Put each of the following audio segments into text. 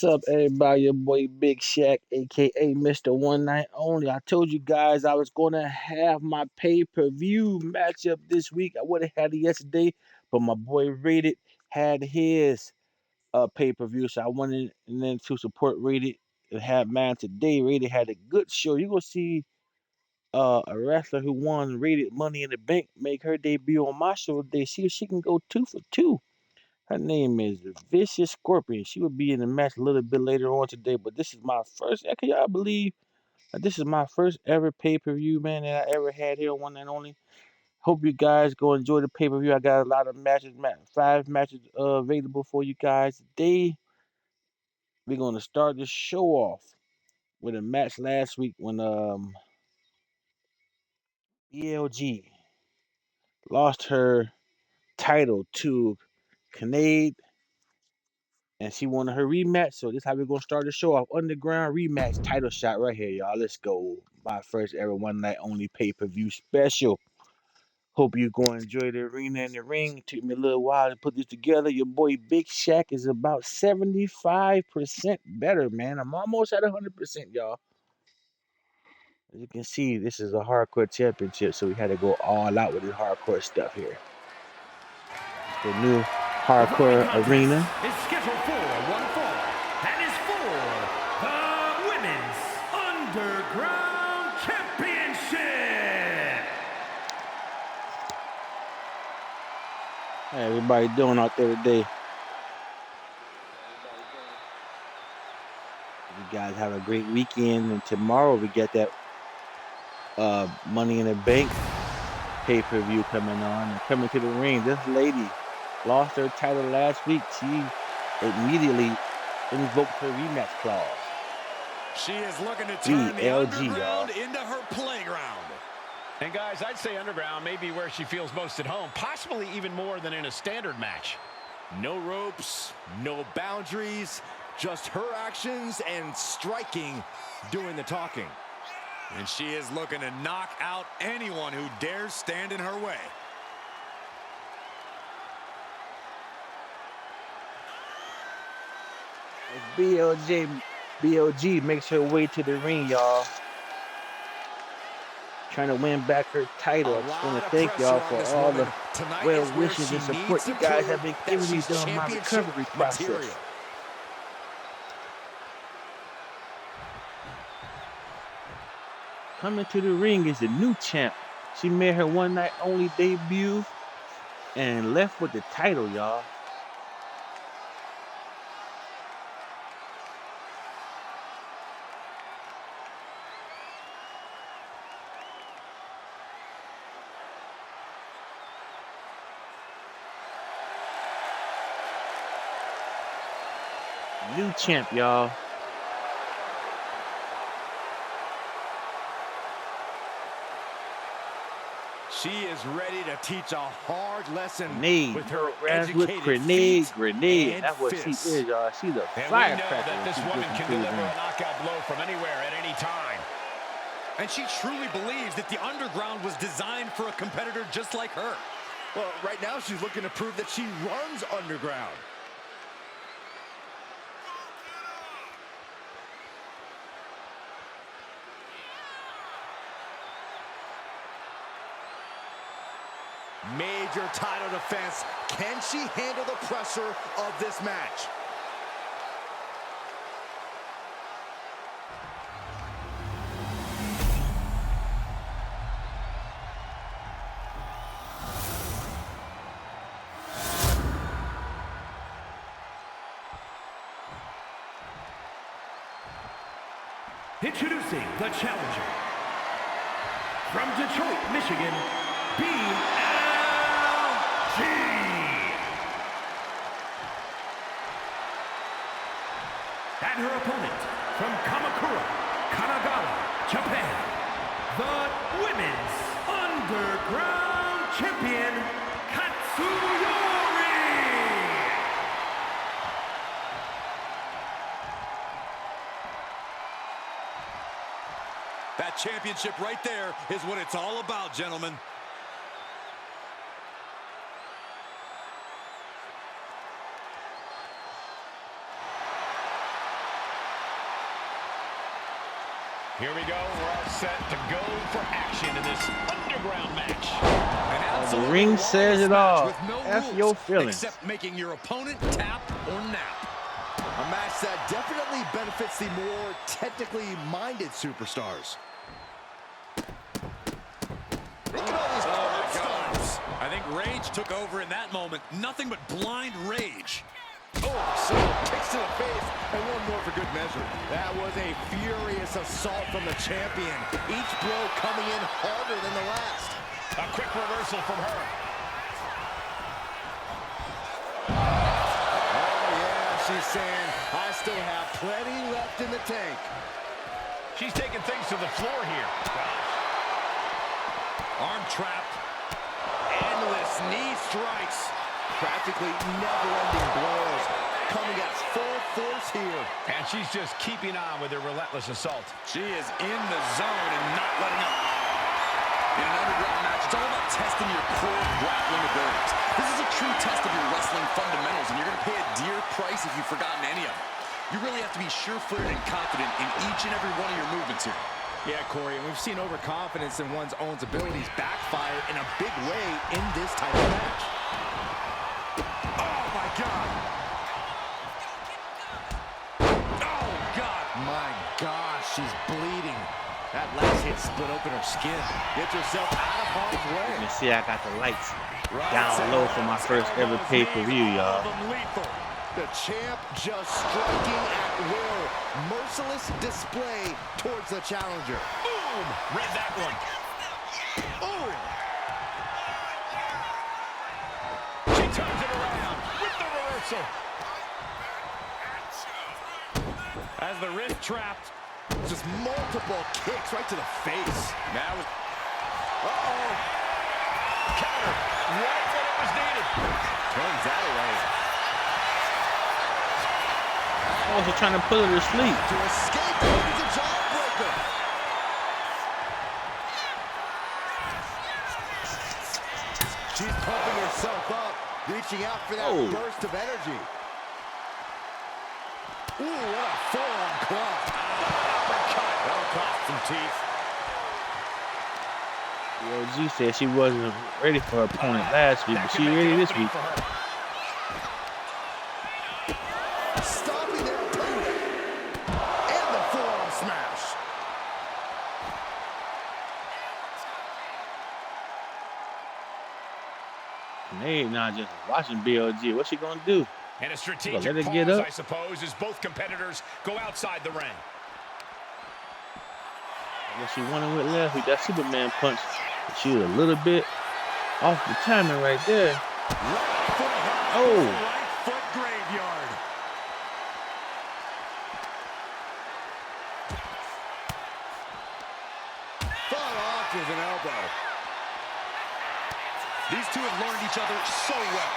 up, everybody? Your boy Big Shaq, aka Mr. One Night Only. I told you guys I was gonna have my pay-per-view matchup this week. I would have had it yesterday, but my boy Rated had his pay-per-view, so I wanted and then to support Rated and have mine today. Rated had a good show. You gonna see a wrestler who won Rated Money in the Bank make her debut on my show today. See if she can go 2 for 2. Her name is Vicious Scorpion. She will be in the match a little bit later on today, but this is my first. Can y'all believe that this is my first ever pay per view, man, that I ever had here on One and Only? Hope you guys go enjoy the pay per view. I got a lot of matches, 5 matches available for you guys today. We're gonna start the show off with a match last week when ELG lost her title to Kinade, and she wanted her rematch. So this is how we're gonna start the show off. Underground rematch title shot right here, y'all. Let's go. My first ever one night only pay-per-view special. Hope you gonna enjoy the arena and the ring. It took me a little while to put this together. Your boy Big Shaq is about 75% better, man. I'm almost at 100%, y'all. As you can see, this is a hardcore championship, so we had to go all out with this hardcore stuff here. The new The following hardcore contest arena. is scheduled for one fall and is for the Women's Underground Championship. How everybody doing out there today? You guys have a great weekend, and tomorrow we get that Money in the Bank pay-per-view coming on and coming to the ring. This lady lost her title last week. She immediately invoked her rematch clause. She is looking to turn the ELG, underground y'all. into her playground. And guys, I'd say underground may be where she feels most at home, possibly even more than in a standard match. No ropes, no boundaries, just her actions and striking doing the talking. And she is looking to knock out anyone who dares stand in her way. BLG makes her way to the ring, y'all. Trying to win back her title. I just want to thank y'all for all the well wishes and support you guys have been giving me during my recovery process. Coming to the ring is the new champ. She made her one night only debut and left with the title, y'all. New champ, y'all. She is ready to teach a hard lesson with her educated grenade. And that's what fists. she is, y'all. She's a And firecracker. we know that this woman can deliver a knockout blow from anywhere at any time. And she truly believes that the underground was designed for a competitor just like her. Well, right now she's looking to prove that she runs underground. Major title defense. Can she handle the pressure of this match? Introducing the challenger from Detroit, Michigan, BLG. And her opponent from Kamakura, Kanagawa, Japan, the Women's Underground Champion, Katsuyori. That championship right there is what it's all about, gentlemen. Here we go. We're all set to go for action in this underground match. The ring says it all. With no F rules your feelings. except making your opponent tap or nap. A match that definitely benefits the more technically minded superstars. Look at all these curb stomps. I think rage took over in that moment. Nothing but blind rage. Oh, so kicks to the face, and one more for good measure. That was a furious assault from the champion. Each blow coming in harder than the last. A quick reversal from her. Oh, yeah, she's saying, I still have plenty left in the tank. She's taking things to the floor here. Arm trapped. Endless knee strikes. Practically never-ending blows. Coming at full force here. And she's just keeping on with her relentless assault. She is in the zone and not letting up. In an underground match, it's all about testing your core grappling abilities. This is a true test of your wrestling fundamentals, and you're going to pay a dear price if you've forgotten any of them. You really have to be sure-footed and confident in each and every one of your movements here. Yeah, Corey, and we've seen overconfidence in one's own abilities backfire in a big way in this type of match. Oh, my God. Oh, God. My gosh, she's bleeding. That last hit split open her skin. Get yourself out of harm's way. You can see I got the lights down low for my first ever pay-per-view, y'all. The champ just striking at will. Merciless display towards the challenger. Boom! Read that one. Boom! She turns it around with the reversal. As the wrist trapped. Just multiple kicks right to the face. Now, Uh-oh. Counter. Right when it was needed. Turns that away. Oh, she's trying to put her to sleep. To escape, it's a jawbreaker. She's pumping herself up, reaching out for that burst of energy. Ooh, what a forearm club. that'll cost some teeth. The OG said she wasn't ready for her opponent last week, but she ready this week. Stopping their opponent. And the forearm smash. And they not just watching BLG. What's she gonna do? And a strategic let her pause, get up. I suppose, as both competitors go outside the ring. What she wanted with left, with that Superman punch. She was a little bit off the timing right there. Oh. Right foot graveyard. Fought off with an elbow. These two have learned each other so well.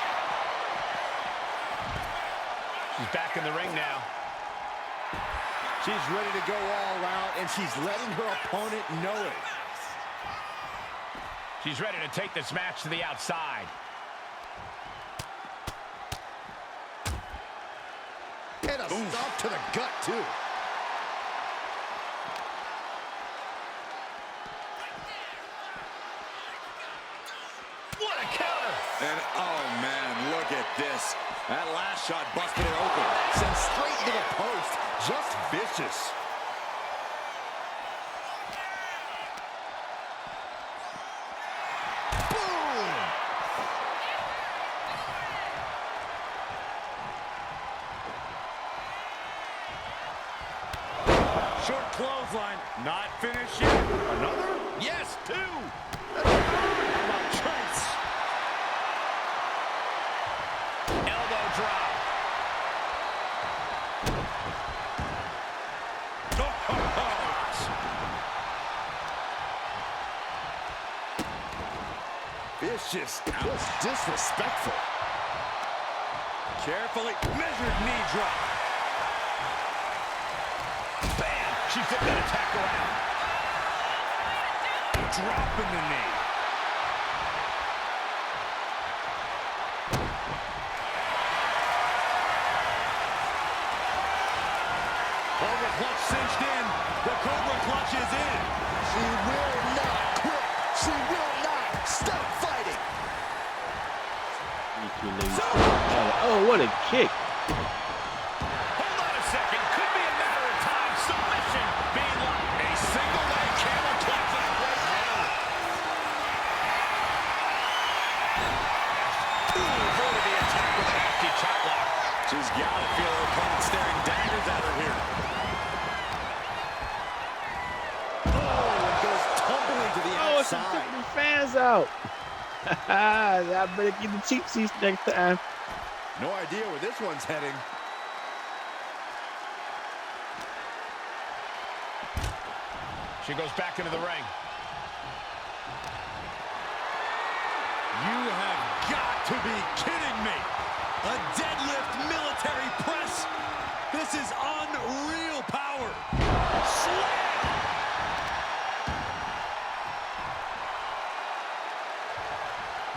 She's back in the ring now. She's ready to go all out, and she's letting her opponent know it. She's ready to take this match to the outside. And a stomp to the gut, too. What a counter! And, oh, man, look at this. That last shot busted her open. Sent straight to the post. Just vicious. Boom! Short clothesline. Not finished yet. Another? Yes, two. How about Trace? Elbow drop. Vicious. Just disrespectful. Carefully measured knee drop. Bam! She flipped that attack around. Dropping the knee. Cobra clutch cinched in. The Cobra clutch is in. She will not quit. She will not stop fighting. Oh, what a kick. Hold on a second. Could be a matter of time. Submission being locked. A single leg camel clutch on the right now. Avoided the attack with a nasty chop block. She's got to feel her opponent staring daggers at her here. Oh, and goes tumbling to the outside. Took the fans out. I better get the cheap seats next time. No idea where this one's heading. She goes back into the ring. You have got to be kidding me. A deadlift military press. This is unreal power. Slam.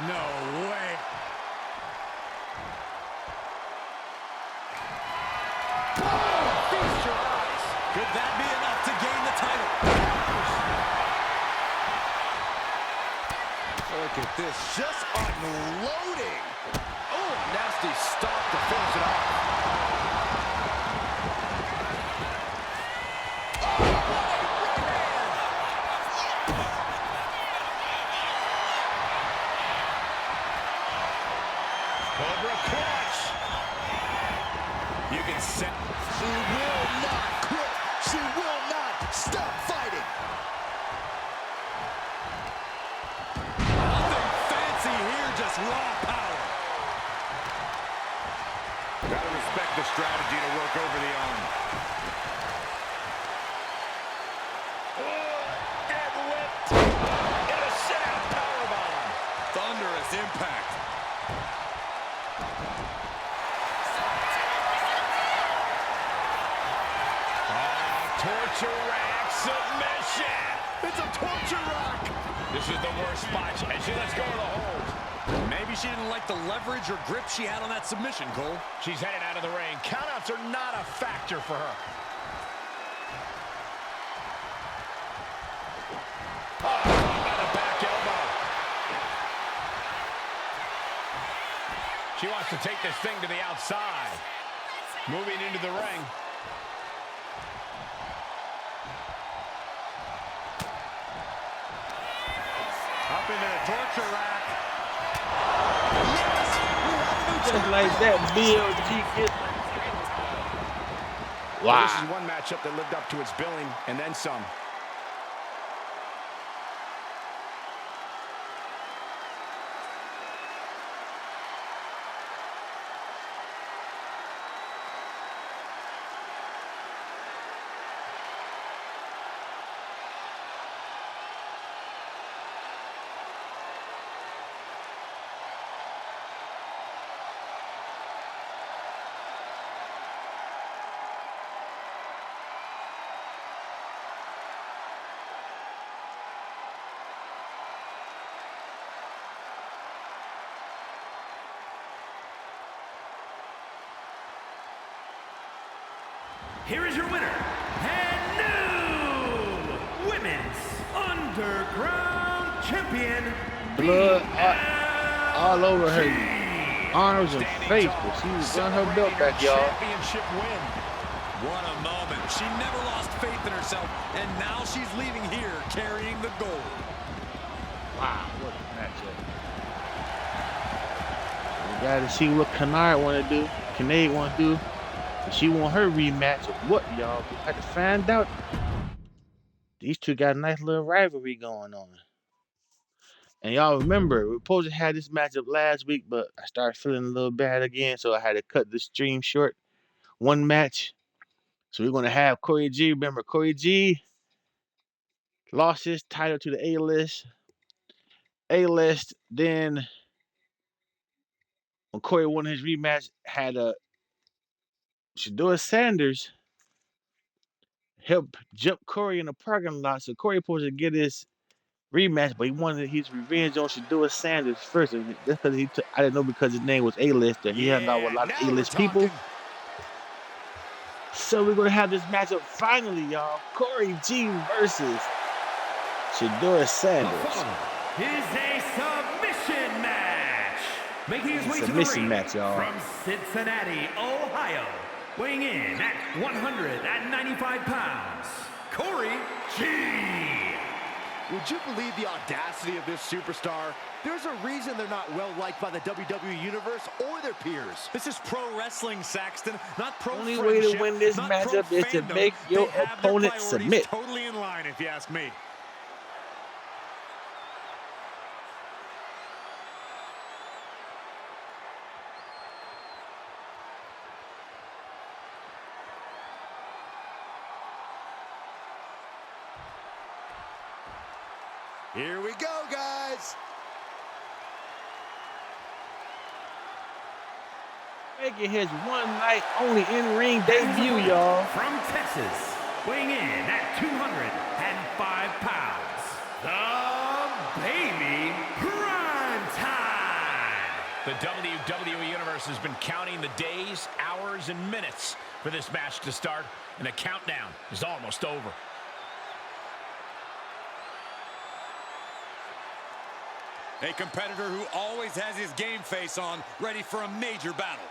No way. Feast your eyes. Could that be enough to gain the title? Look at this, just unloading. Oh, nasty stop to finish it off. Cobra clutch. You can set. She will not quit. She will not stop fighting. Nothing fancy here, just raw power. Gotta respect the strategy to work over the arm. And whipped. And a sit-out powerbomb. Thunderous impact. Torture rack submission. It's a torture rock. This is the worst spot, and she lets go of the hold. Maybe she didn't like the leverage or grip she had on that submission, Cole. She's headed out of the ring. Countouts are not a factor for her. Oh, by the back elbow. She wants to take this thing to the outside. Moving into the ring. Up into the torture rack. Just like that, BLG gets. Well, this is Wow. one matchup that lived up to its billing and then some. Here is your winner, and new Women's Underground Champion, Blood all over her arms and face, but she was on her belt back, y'all. Championship win. What a moment. She never lost faith in herself, and now she's leaving here carrying the gold. Wow, what a matchup. We got to see what Kennard want to do, Kinnaid want to do. If she want her rematch or what, y'all? We have to find out. These two got a nice little rivalry going on. And y'all remember, we were supposed to have this matchup last week, but I started feeling a little bad again, so I had to cut the stream short. One match. So we're going to have Corey G. Remember, Corey G lost his title to the A-List. A-List, then when Corey won his rematch, had a Shador Sanders help jump Corey in the parking lot. So Corey supposed to get his rematch, but he wanted his revenge on Shador Sanders first. And that's because I didn't know because his name was A-List and he hung out with a lot of now we're A-List people. talking. So we're gonna have this matchup finally, y'all. Corey G versus Shador The Sanders. following is a submission match. Making his way to the Submission ring match, y'all. from Cincinnati, Ohio. Weighing in at 195 pounds, Corey G. Would you believe the audacity of this superstar? There's a reason they're not well-liked by the WWE Universe or their peers. This is pro wrestling, Saxton, not pro Only friendship, way to win this not matchup pro is to fandom. make your They have their opponent priorities submit. totally in line, if you ask me. Here we go, guys. Making his one night only in-ring debut, y'all. From Texas, weighing in at 205 pounds, the Baby Prime Time. The WWE Universe has been counting the days, hours, and minutes for this match to start, and the countdown is almost over. A competitor who always has his game face on, ready for a major battle.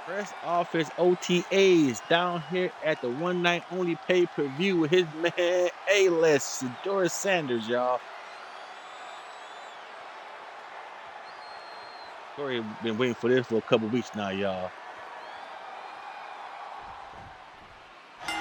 Fresh off his OTAs down here at the one night only pay-per-view with his man A-List, Shador Sanders, y'all. Corey been waiting for this for a couple weeks now, y'all.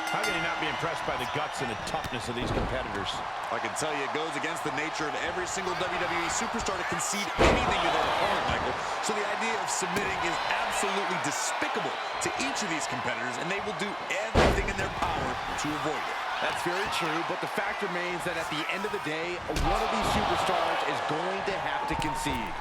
How can you not be impressed by the guts and the toughness of these competitors? I can tell you it goes against the nature of every single WWE superstar to concede anything to their opponent, Michael. So the idea of submitting is absolutely despicable to each of these competitors, and they will do everything in their power to avoid it. That's very true, but the fact remains that at the end of the day, one of these superstars is going to have to concede.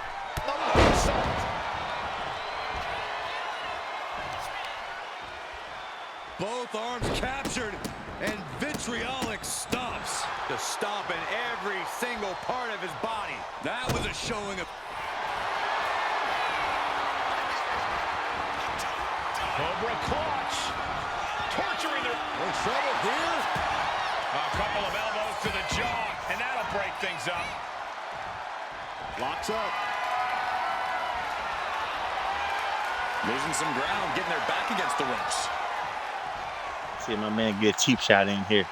Both arms captured, and vitriolic stomps. Just stomping every single part of his body. That was a showing of... Cobra clutch. Torturing their... In trouble here. A couple of elbows to the jaw, and that'll break things up. Locks up. Losing some ground, getting their back against the ropes. See my man get a cheap shot in here.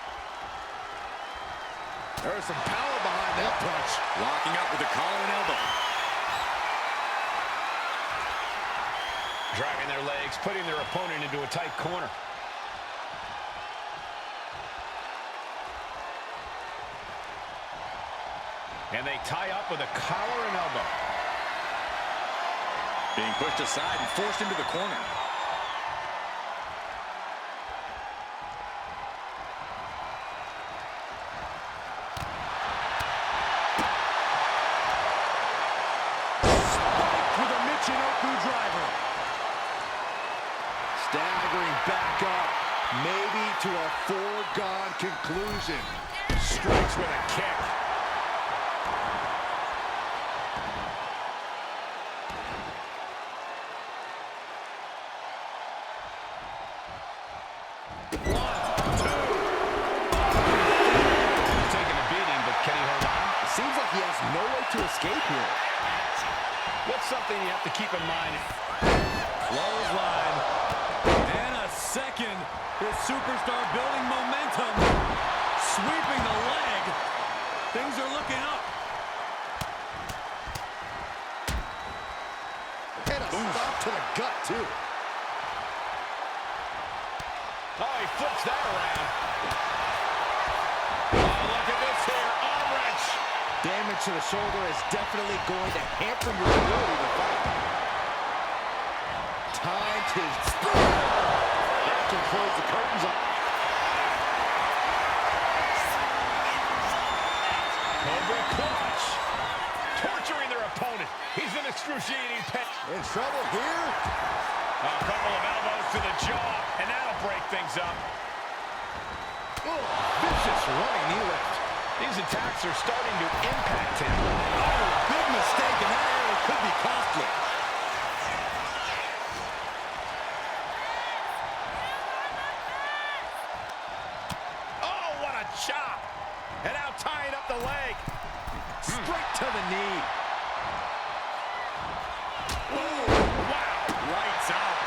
There's some power behind that punch. Locking up with a collar and elbow. Driving their legs, putting their opponent into a tight corner. And they tie up with a collar and elbow. Being pushed aside and forced into the corner. Staggering back up, maybe to a foregone conclusion. Strikes with a kick. One, two. He's taking a beating, but can he hold on? It seems like he has no way to escape here. What's something you have to keep in mind? Clothesline. And a second. This superstar building momentum. Sweeping the leg. Things are looking up. And a stop to the gut, too. Oh, he flips that around. Oh, look at this here. Arm wrench. Damage to the shoulder is definitely going to hamper your ability to fight. Timed his spear. That can close the curtains up. Cobra clutch. Torturing their opponent. He's in excruciating pain. In trouble here. A couple of elbows to the jaw, and that'll break things up. Oh, vicious running knee lift. These attacks are starting to impact him. Oh, big mistake, and that area could be costly. the leg. Straight to the knee. Oh, wow. Lights out.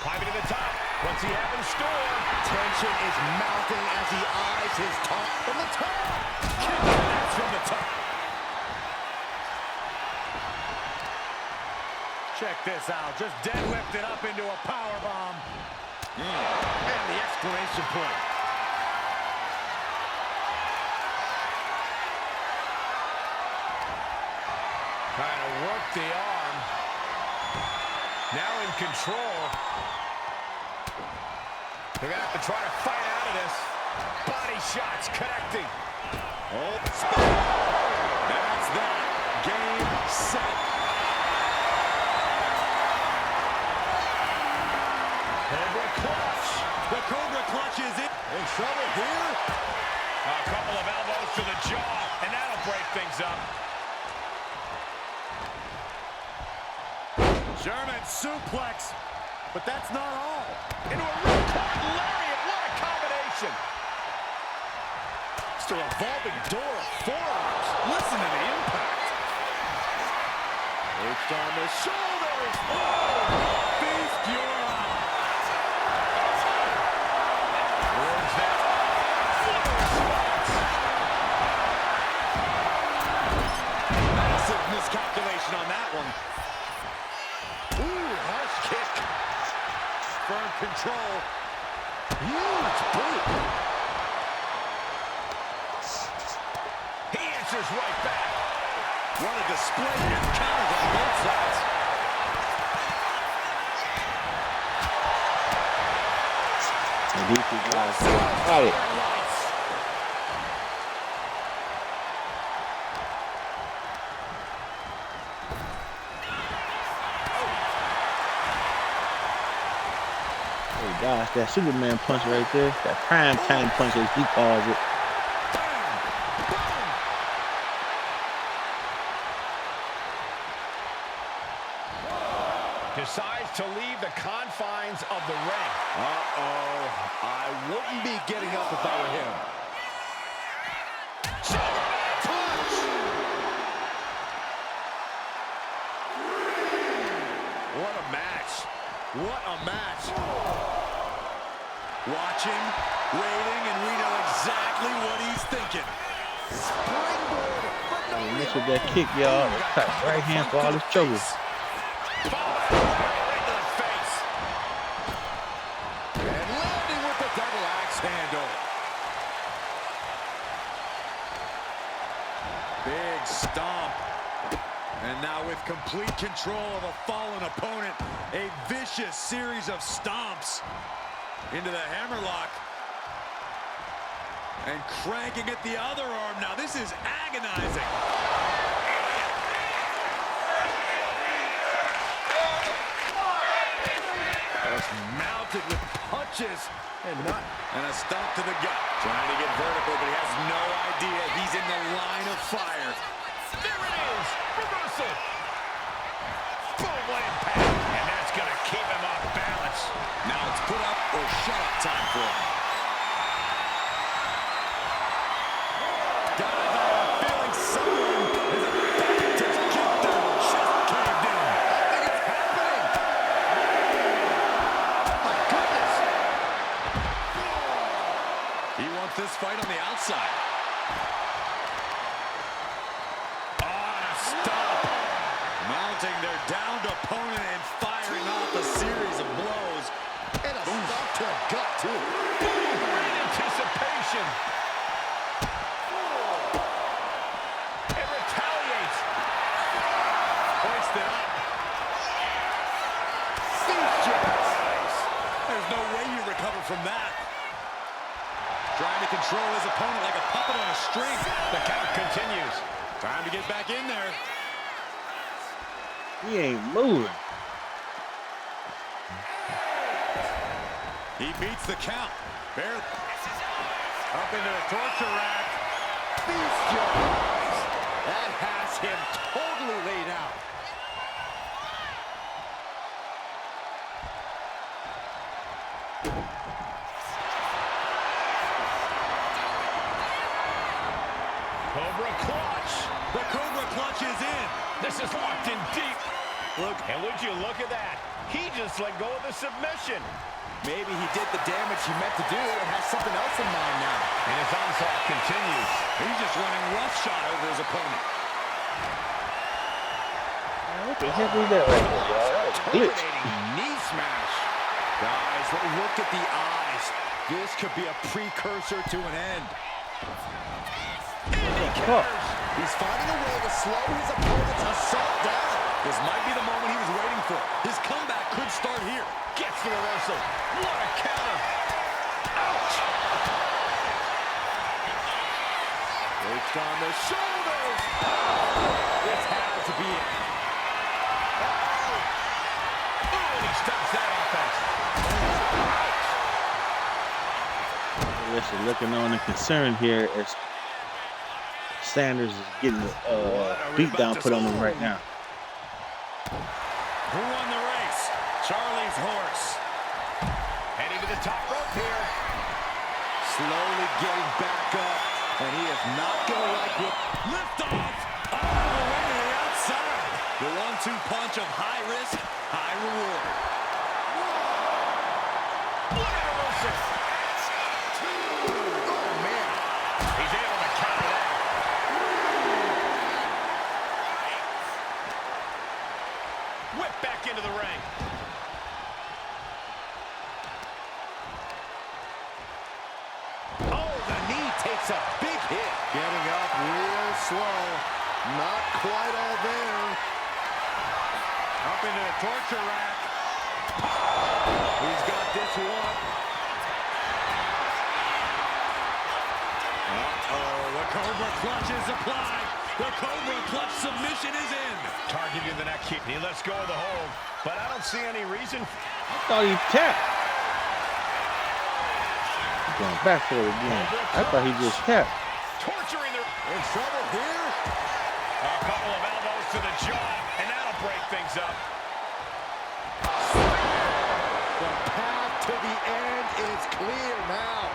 Climbing to the top. What's he have in store? Tension is mounting as he eyes his top from the top. Kick connects from the top. Check this out. Just deadlifted up into a powerbomb. And the exclamation point. Trying to work the arm. Now in control. They're going to have to try to fight out of this. Body shots connecting. Oh, that's that. Game, set. Cobra clutch. The Cobra clutch is in trouble here. A couple of elbows to the jaw, and that'll break things up. German suplex, but that's not all. Into a ripcord lariat. What a combination. It's a revolving door of forearms. Listen to the impact. Perched on the shoulders. Oh, feast your eyes. Towards that. Massive miscalculation on that one. Ooh, harsh kick. Firm control. Huge boot. He answers right back. What a display of counters on both sides. And these two guys got it. Oh gosh, that Superman punch right there, that prime time punch as he calls it. Decides to leave the confines of the ring. Uh-oh. I wouldn't be getting up if I were him. Superman punch! What a match. What a match. Watching, waiting, and we know exactly what he's thinking. Springboard. Hey, mess with that kick, y'all. Cut right hand for all his troubles. Follow that right into the face. And landing with the double axe handle. Big stomp. And now with complete control of a fallen opponent, a vicious series of stomps into the hammerlock. And cranking at the other arm. Now this is agonizing. Just mounted with punches and a stomp to the gut. Trying to get vertical, but he has no idea he's in the line of fire. There it is. Reversal. Boom, what impact. And that's going to keep him off balance. Now it's put up or shut up time for him. Guys, I have a feeling someone is about to get their chest caved in. I think it's happening. My goodness. He wants this fight on the outside. On a stop. Mounting their downed opponent and firing off a series of blows. And a stop to a gut, too. Boom, great anticipation. It retaliates. Hoisted up. There's no way you recover from that. Trying to control his opponent like a puppet on a string. The count continues. Time to get back in there. He ain't moving. He beats the count. Bear Up into the torture rack. feast your eyes. That has him totally laid out. is locked in deep. Look, and would you look at that? He just let go of the submission. Maybe he did the damage he meant to do and has something else in mind now. And his onslaught continues. He's just running roughshod over his opponent. What the heck was that right there, y'all? That was a glitch. Terminating knee smash. Guys, look at the eyes. This could be a precursor to an end. He's finding a way to slow his opponent's assault down. This might be the moment he was waiting for. His comeback could start here. Gets the reversal. What a counter. Ouch. Takes on the shoulders. This had to be it. Oh, and he stops that offense. Listen, looking on and concerned here as Sanders is getting the beat down put on him right now. Who won the race? Charlie's horse. Heading to the top rope here. Slowly getting back up. And he is not going to like it. Lift off. All the way to the outside. The 1-2 punch of high risk, high reward. What a reversal. Oh, man. He's able to counter that. Whip back into the ring. Oh, the knee takes a big hit. Getting up real slow. Not quite all there. Up into the torture rack. He's got this one. Uh-oh, the Cobra clutch is applied. The Cobra clutch submission is in. Targeting the neck kick. He lets go of the hold. But I don't see any reason. I thought he tapped. He's going back for it again. I thought he just tapped. Torturing their... In trouble here. A couple of elbows to the jaw. And that'll break things up. The path to the end is clear now.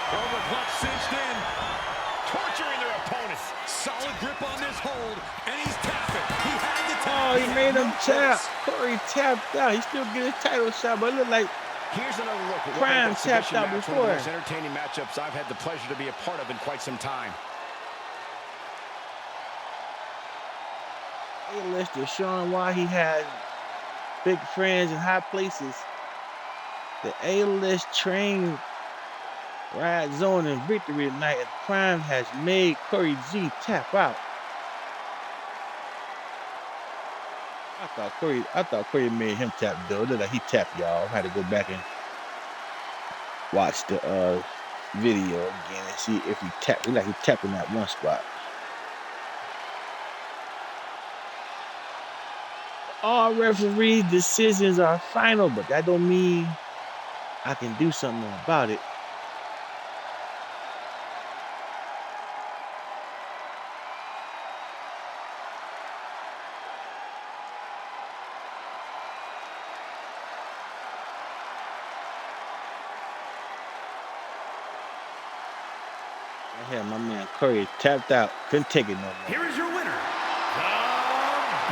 Cobra clutch cinched in. Torturing their opponents. Solid grip on this hold, and he's tapping. He had to tap. Oh, he had made him no tap. choice. Corey tapped out. He still get his title shot, but it looked like Here's another look at what Prime made that tapped submission out match one of before. the most entertaining matchups I've had the pleasure to be a part of in quite some time. A-list is showing why he has big friends in high places. The A-list train ride zone and victory tonight at Prime has made Corey G tap out. I thought Corey made him tap though. It looked like he tapped, y'all. I had to go back and watch the video again and see if he tapped. It looked like he tapped in that one spot. All referee decisions are final, but that don't mean I can do something about it. I had my man Curry tapped out, couldn't take it no more. Here is your winner, the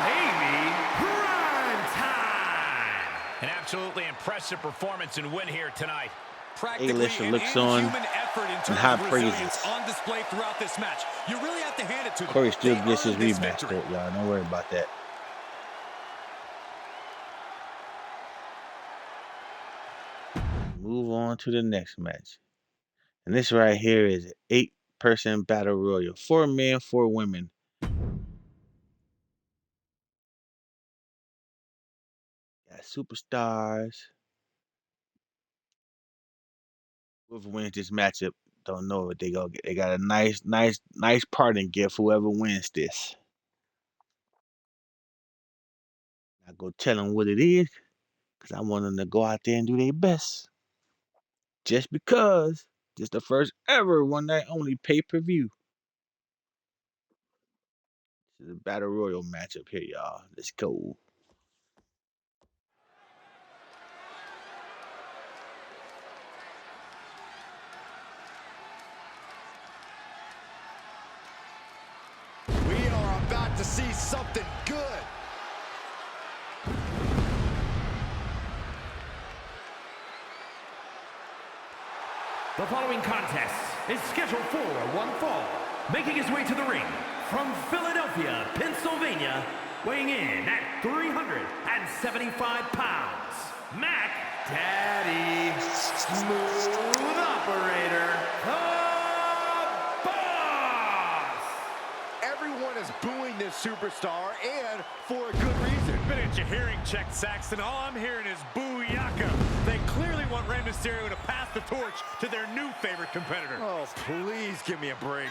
Baby Prime Time. An absolutely impressive performance and win here tonight. Practically A-list an looks on inhuman effort in terms high of resilience praises. on display throughout this match. You really have to hand it to them. Corey still They gets his earned this rematch victory. though, y'all. Don't worry about that. Move on to the next match. And this right here is an 8-person battle royal. 4 men, 4 women. Got superstars. Whoever wins this matchup, don't know what they gonna get. They got a nice parting gift. Whoever wins this, I go tell them what it is, cause I want them to go out there and do their best. Just because this the first ever one night only pay-per-view. This is a battle royal matchup here, y'all. Let's go. see something good. The following contest is scheduled for one fall. Making his way to the ring from Philadelphia, Pennsylvania, weighing in at 375 pounds, Mac Daddy Smooth Operator, the Boss! Everyone is booing this superstar, and for a good reason. Minute your hearing check, Saxton. All I'm hearing is booyaka. They clearly want Rey Mysterio to pass the torch to their new favorite competitor. Oh, please give me a break.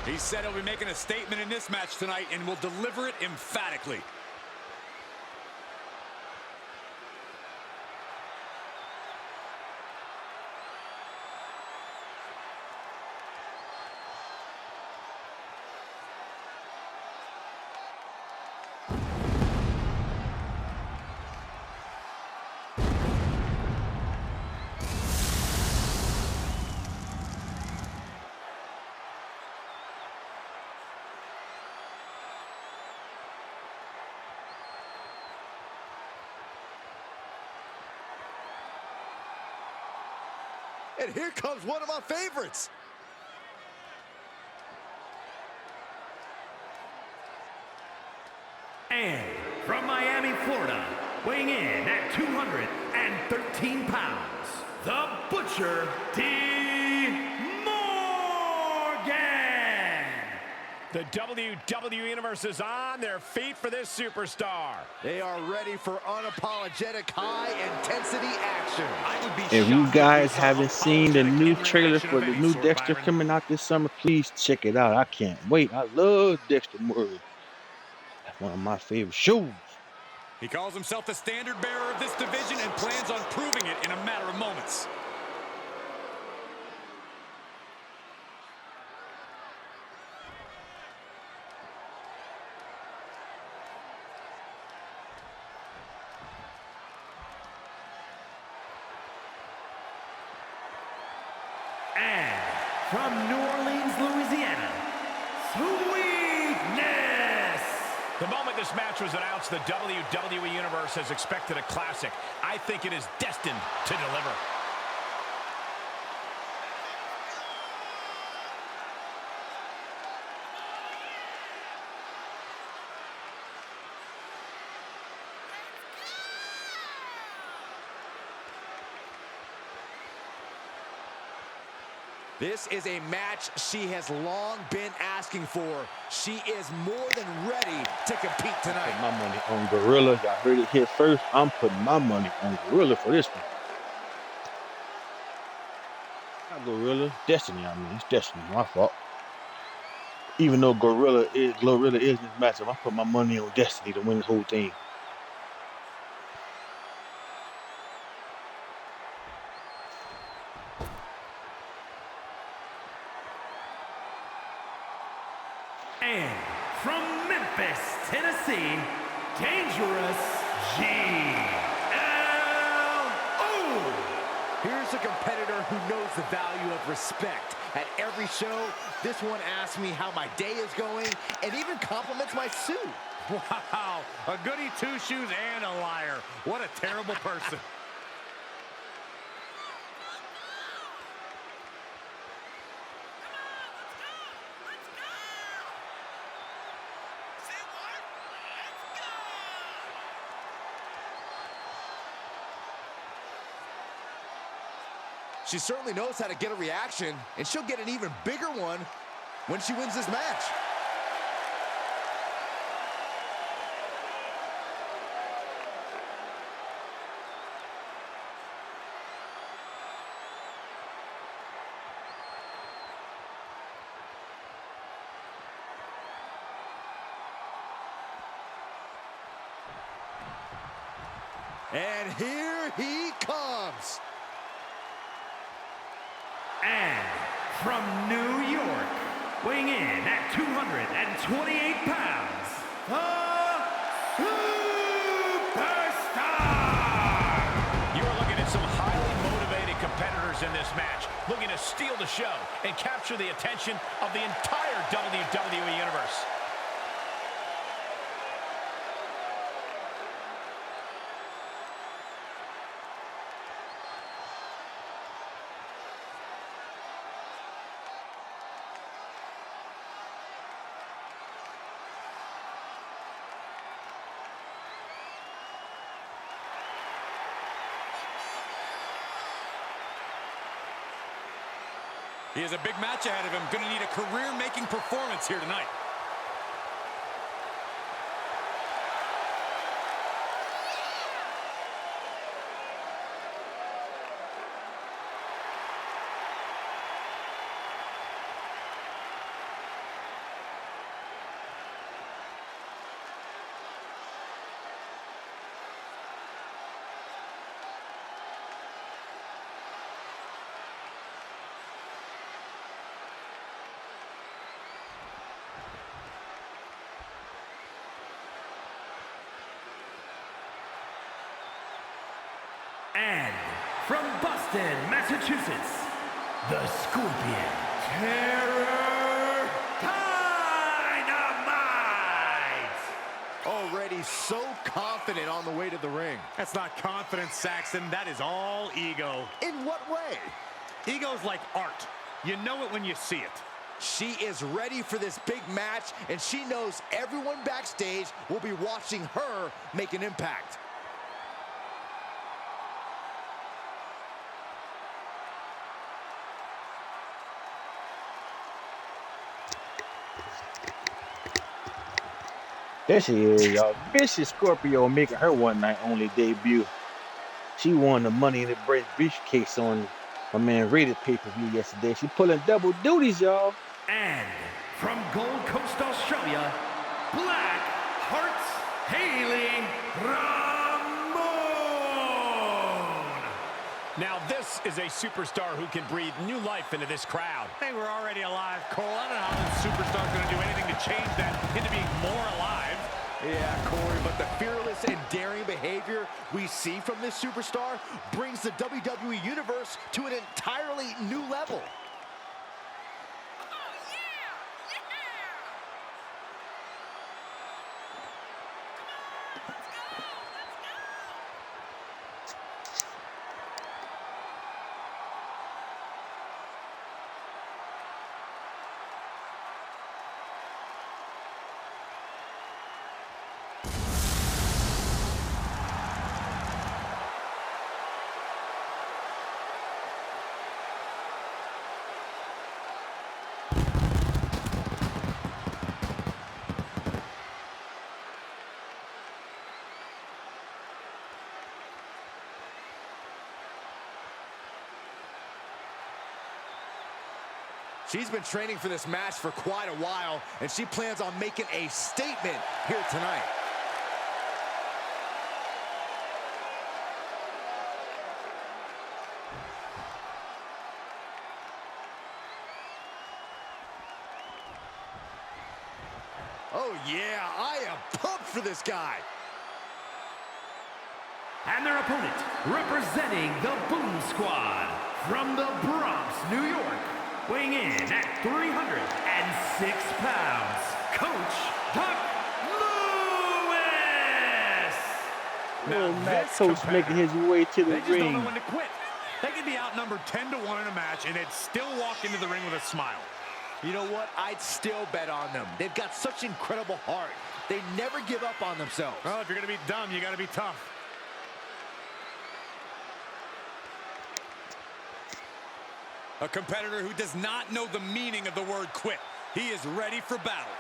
He said he'll be making a statement in this match tonight and will deliver it emphatically. And here comes one of my favorites. And from Miami, Florida, weighing in at 213 pounds, the Butcher D. Morgan! The WWE Universe is on their feet for this superstar. They are ready for unapologetic high-intensity action. I would be If you shocked guys we saw haven't seen the unapologetic new in-ring trailer action for of the any new sort, Dexter Byron. coming out this summer, please check it out. I can't wait. I love Dexter Morgan. That's one of my favorite shows. He calls himself the standard bearer of this division and plans on proving it in a matter of moments. And from New Orleans, Louisiana, Sweetness! The moment this match was announced, the WWE Universe has expected a classic. I think it is destined to deliver. This is a match she has long been asking for. She is more than ready to compete Put tonight. my money on Gorilla. Y'all heard it here first. I'm putting my money on Gorilla for this one. Not Gorilla. Destiny, I mean. It's Destiny. My fault. Even though Gorilla is in this matchup, I put my money on Destiny to win the whole thing. And from Memphis, Tennessee, Dangerous G.L.O. Here's a competitor who knows the value of respect. At every show, this one asks me how my day is going and even compliments my suit. Wow, a goody two-shoes and a liar. What a terrible person. She certainly knows how to get a reaction, and she'll get an even bigger one when she wins this match. And here here he comes. And from New York, weighing in at 228 pounds, the Superstar! You are looking at some highly motivated competitors in this match, looking to steal the show and capture the attention of the entire WWE Universe. He has a big match ahead of him. Going to need a career-making performance here tonight. And from Boston, Massachusetts, the Scorpion, Terror Dynamite! Already so confident on the way to the ring. That's not confidence, Saxton. That is all ego. In what way? Ego's like art. You know it when you see it. She is ready for this big match, and she knows everyone backstage will be watching her make an impact. There she is, y'all. Vicious Scorpio making her one night only debut. She won the Money in the Bank briefcase on my man Rated pay-per-view yesterday. She pulling double duties, y'all. And from Gold Coast, Australia, Black Hearts Haley Ramon. Now this is a superstar who can breathe new life into this crowd. They were already alive, Cole. I don't know how this superstar's going to do anything to change that into being more alive. Yeah, Corey, but the fearless and daring behavior we see from this superstar brings the WWE Universe to an entirely new level. She's been training for this match for quite a while, and she plans on making a statement here tonight. Oh yeah, I am pumped for this guy. And their opponent, representing the Boom Squad, from the Bronx, New York, weighing in at 306 pounds, Coach Doc Lewis! Little Matt Coach making his way to the They just don't know ring. when to quit. They can be outnumbered 10-1 in a match, and they'd still walk into the ring with a smile. You know what? I'd still bet on them. They've got such incredible heart. They never give up on themselves. Well, if you're going to be dumb, you got to be tough. A competitor who does not know the meaning of the word quit. He is ready for battle.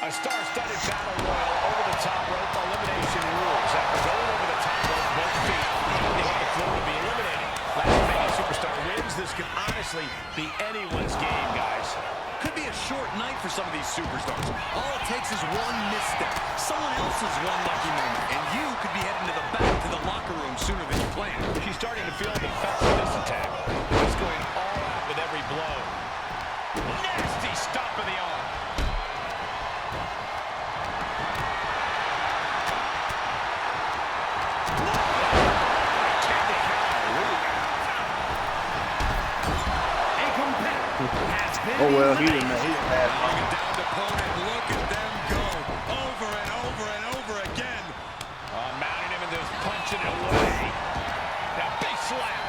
A star-studded battle royal over the top rope elimination rules. After going over the top rope both feet, they hit the floor to be eliminated. Last this could honestly be anyone's game, guys. Could be a short night for some of these superstars. All it takes is one misstep, someone else's one lucky moment, and you could be heading to the back to the locker room sooner than you planned. She's starting to feel the effects of this attack. He's going all out with every blow. Nasty stop of the arm. Oh well, he didn't have Down opponent, look at them go. Over and over and over again. Mounting him and just punching it away. That big slap.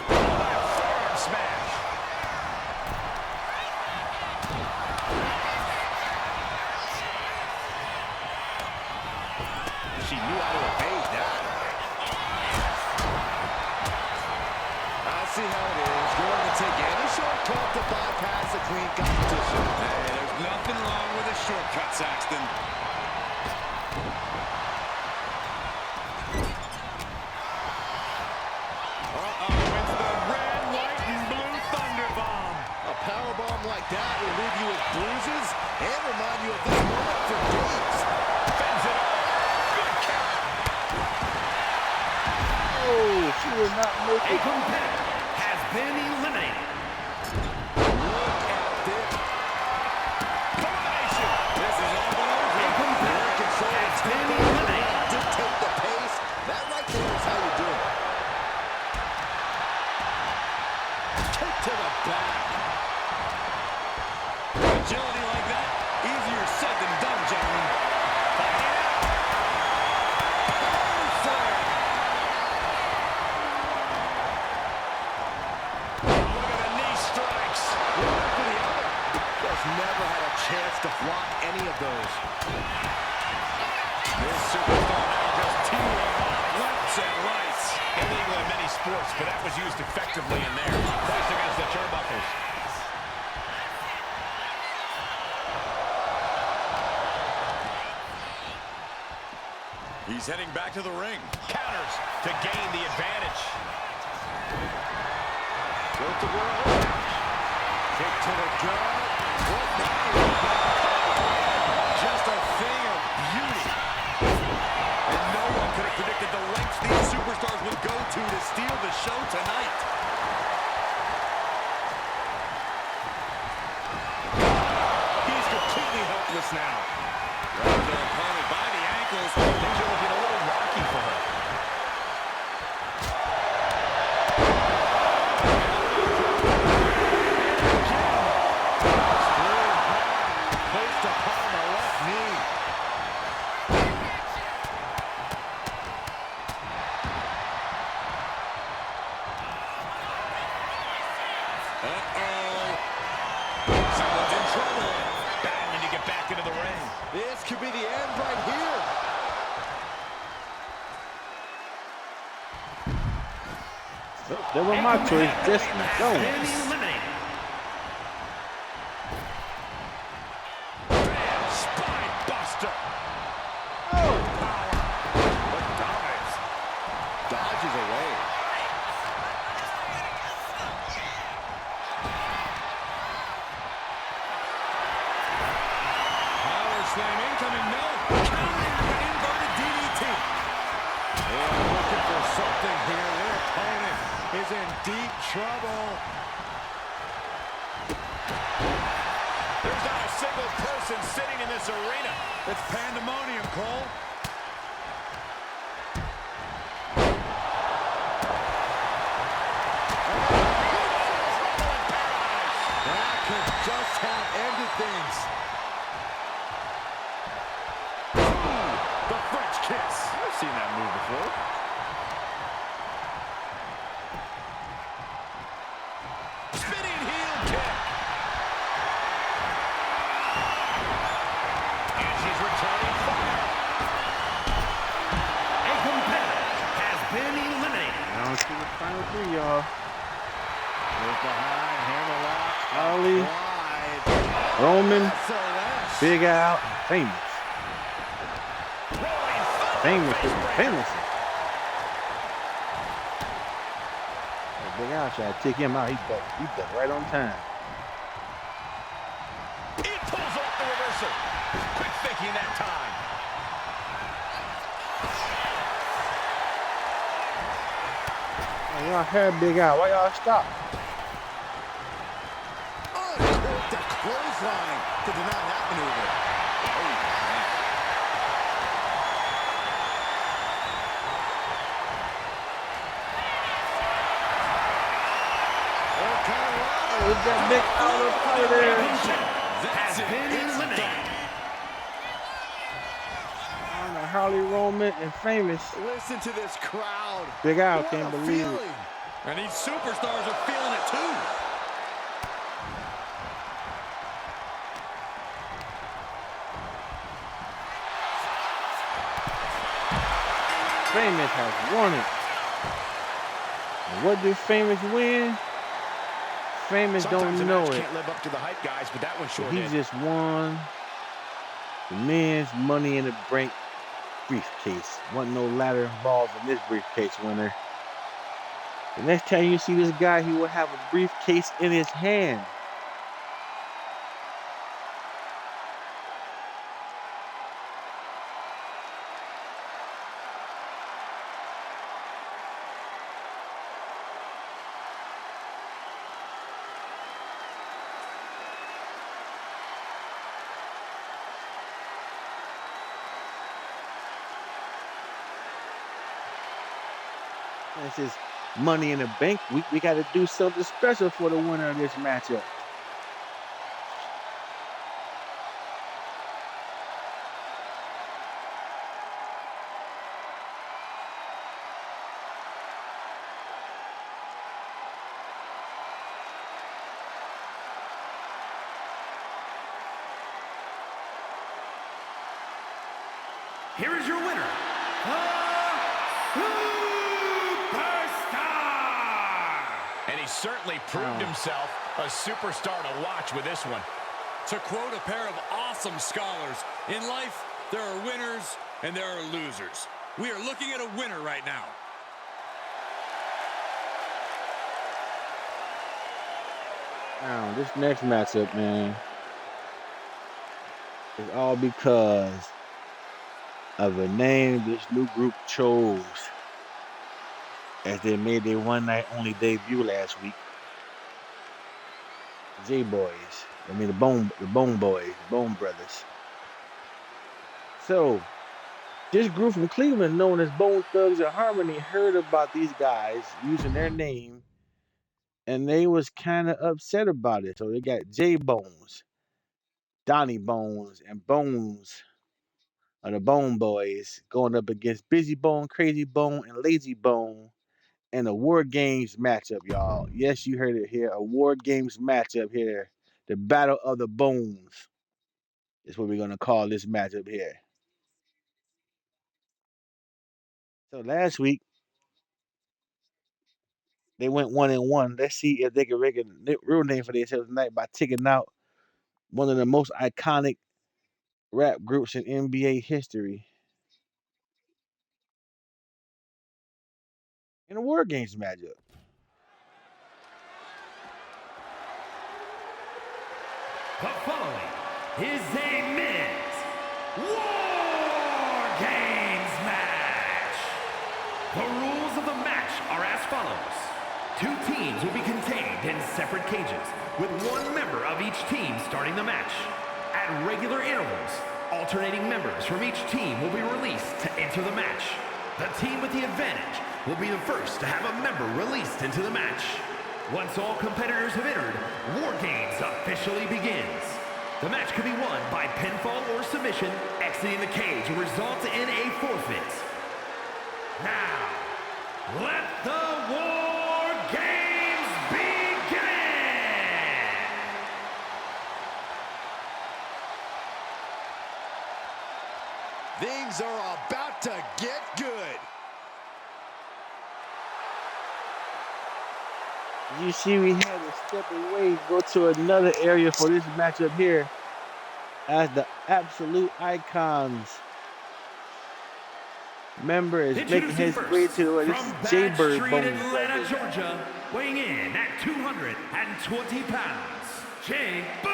Forearm smash. She knew how to evade that. I see how it is. Going to take any shortcut to bypass a clean competition. Hey, there's nothing wrong with a shortcut, Saxton. It's the red, white, and blue thunder bomb. A power bomb like that will leave you with bruises and remind you of this moment for days. Fends it off. Good count. Oh, she will not make A it. competitor has been eliminated. Look at this. Combination. This is all over. A competitor Control has the been tempo, eliminated. dictate the pace. That right there is how you do it. Kick to the back. Agility like that, easier said than done, gentlemen. Look at the knee strikes. One after the other. Just never had a chance to block any of those. This superstar now just teeing off lefts and rights. Illegal in many sports, but that was used effectively in there. Placed against the turnbuckles. He's heading back to the ring. Counters to gain the advantage. Tilt the world. Kick to the gut. What now? Just a thing of beauty. And no one could have predicted the lengths these superstars would go to steal the show tonight. He's completely helpless now. Right their opponent by the ankles. Things are looking a little rocky for her. Placed upon the left knee. Uh-oh. Someone's in trouble. Bad when you get back into the ring. This could be the end right here. That was my choice. Jesse Been Jones. eliminated. Spine buster. But dives. Dodges away. Power slam incoming. No. Countering with an inverted DDT. They are looking for something here. Their opponent is in deep trouble. There's not a single person sitting in this arena. It's pandemonium, Cole. That could just have ended things. The French kiss. I've seen that move before. Spinning heel kick. And she's returning fire. A competitor has been eliminated. Now let's see the final three, y'all. Goes behind, hammerlock. Ali, Wide. Roman, SOS. Big Al, Famous. Rolling thunder Famous, face breaker. famous. Big Al tried to take him out. He ducked right on time. He pulls off the reversal. Quick thinking that time. Oh, y'all heard Big Al. Why y'all stop? The clothesline to deny that maneuver. Oh, man. Oh, he got Big Al up out of there. Has been eliminated. On the Harley Roman and Famous. Listen to this crowd. Big Al What can't a believe it. feeling. And these superstars are feeling it too. Famous has won it. And what did Famous win? Famous Sometimes don't the know match it. can't live up to the hype, guys, but that one sure He did. just won the men's Money in the Bank briefcase. Wasn't no ladder involved in this briefcase winner. The next time you see this guy, he will have a briefcase in his hand. This is Money in the Bank week. We got to do something special for the winner of this matchup. Here is your winner, the Superstar! And he certainly proved himself a superstar to watch with this one. To quote a pair of awesome scholars, in life, there are winners and there are losers. We are looking at a winner right now. Now, this next matchup, man, is all because of the name this new group chose as they made their one night only debut last week. J Boys. I mean the Bone Boys, Bone Brothers. So this group from Cleveland, known as Bone Thugs and Harmony, heard about these guys using their name, and they was kind of upset about it. So they got J Bones, Donnie Bones, and Bones of the Bone Boys going up against Busy Bone, Crazy Bone, and Lazy Bone in a War Games matchup, y'all. Yes, you heard it here. A War Games matchup here. The Battle of the Bones is what we're going to call this matchup here. So last week, they went 1-1. Let's see if they can make a real name for themselves tonight by taking out one of the most iconic rap groups in NBA history in a War Games matchup. The following is a men's War Games match. The rules of the match are as follows. 2 teams will be contained in separate cages, with 1 member of each team starting the match. At regular intervals, alternating members from each team will be released to enter the match. The team with the advantage will be the first to have a member released into the match. Once all competitors have entered, War Games officially begins. The match can be won by pinfall or submission. Exiting the cage will result in a forfeit. Now, let the War Games begin! Things are about to get good. You see, we had to step away, go to another area for this matchup here, as the absolute icons member is making Introducing his way first, to the ring. This from is Bad Jaybird Street, Bones right Atlanta, here. Georgia, weighing in at 220 pounds, Jay Boone.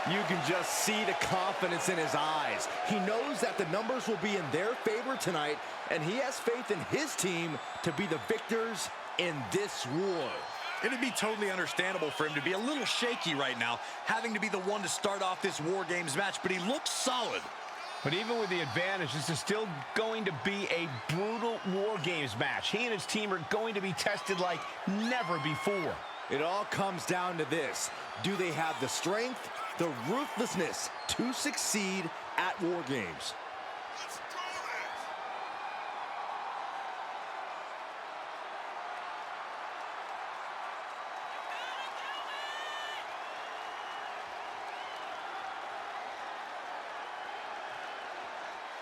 You can just see the confidence in his eyes. He knows that the numbers will be in their favor tonight, and he has faith in his team to be the victors in this war. It'd be totally understandable for him to be a little shaky right now, having to be the one to start off this War Games match, but he looks solid. But even with the advantage, this is still going to be a brutal War Games match. He and his team are going to be tested like never before. It all comes down to this. Do they have the strength, the ruthlessness to succeed at War Games?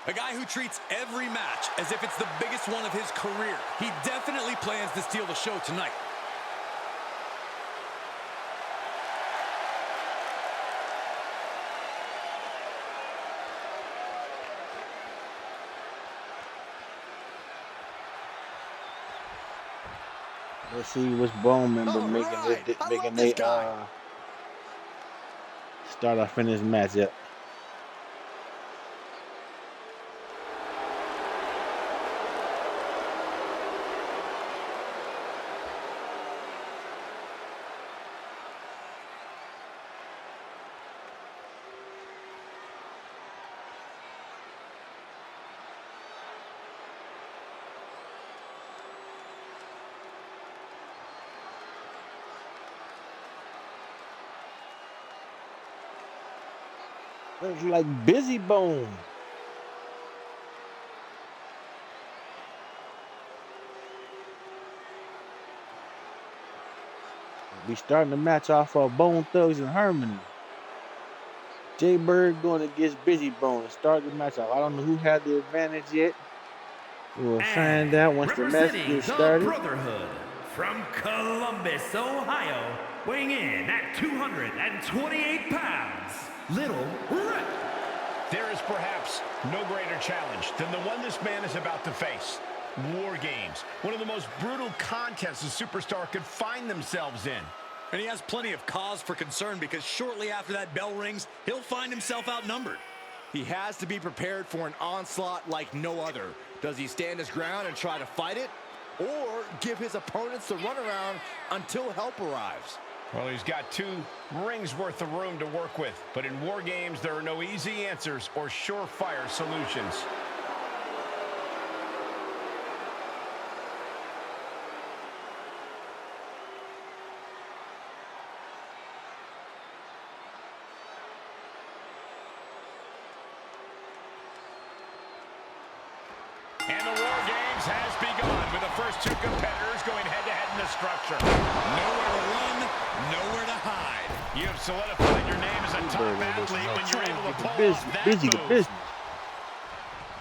A guy who treats every match as if it's the biggest one of his career. He definitely plans to steal the show tonight. Let's see what's Bone member making they start off in this matchup. Looks like Busy Bone. We starting the match off of Bone Thugs and Harmony. Jaybird going against Busy Bone to start the match off. I don't know who had the advantage yet. We will find out once the match gets started. The Brotherhood from Columbus, Ohio, weighing in at 228 pounds, Little Rick. There is perhaps no greater challenge than the one this man is about to face. War Games, one of the most brutal contests a superstar could find themselves in. And he has plenty of cause for concern because shortly after that bell rings, he'll find himself outnumbered. He has to be prepared for an onslaught like no other. Does he stand his ground and try to fight it? Or give his opponents the runaround until help arrives? Well, he's got 2 rings worth of room to work with. But in War Games, there are no easy answers or surefire solutions. And the War Games has begun with the first 2 competitors going head-to-head in the structure. Nowhere to run, nowhere to hide. You have solidified your name as a top athlete when you're able to pull off that Busy move. business.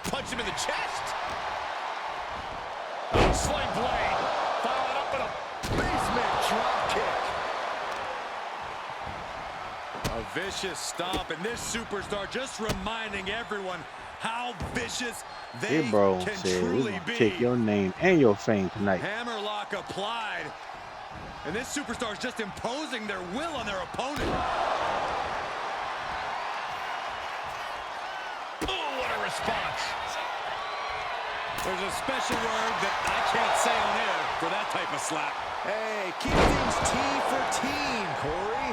Punch him in the chest. Oh, sling blade. Followed up with a Basement drop kick. A vicious stomp, and this superstar just reminding everyone how vicious they Hey, bro, can said we're truly gonna be. take your name and your fame tonight. Hammerlock applied. And this superstar is just imposing their will on their opponent. oh, what a response. There's a special word that I can't say on air for that type of slap. Hey, keep things team for team, Corey.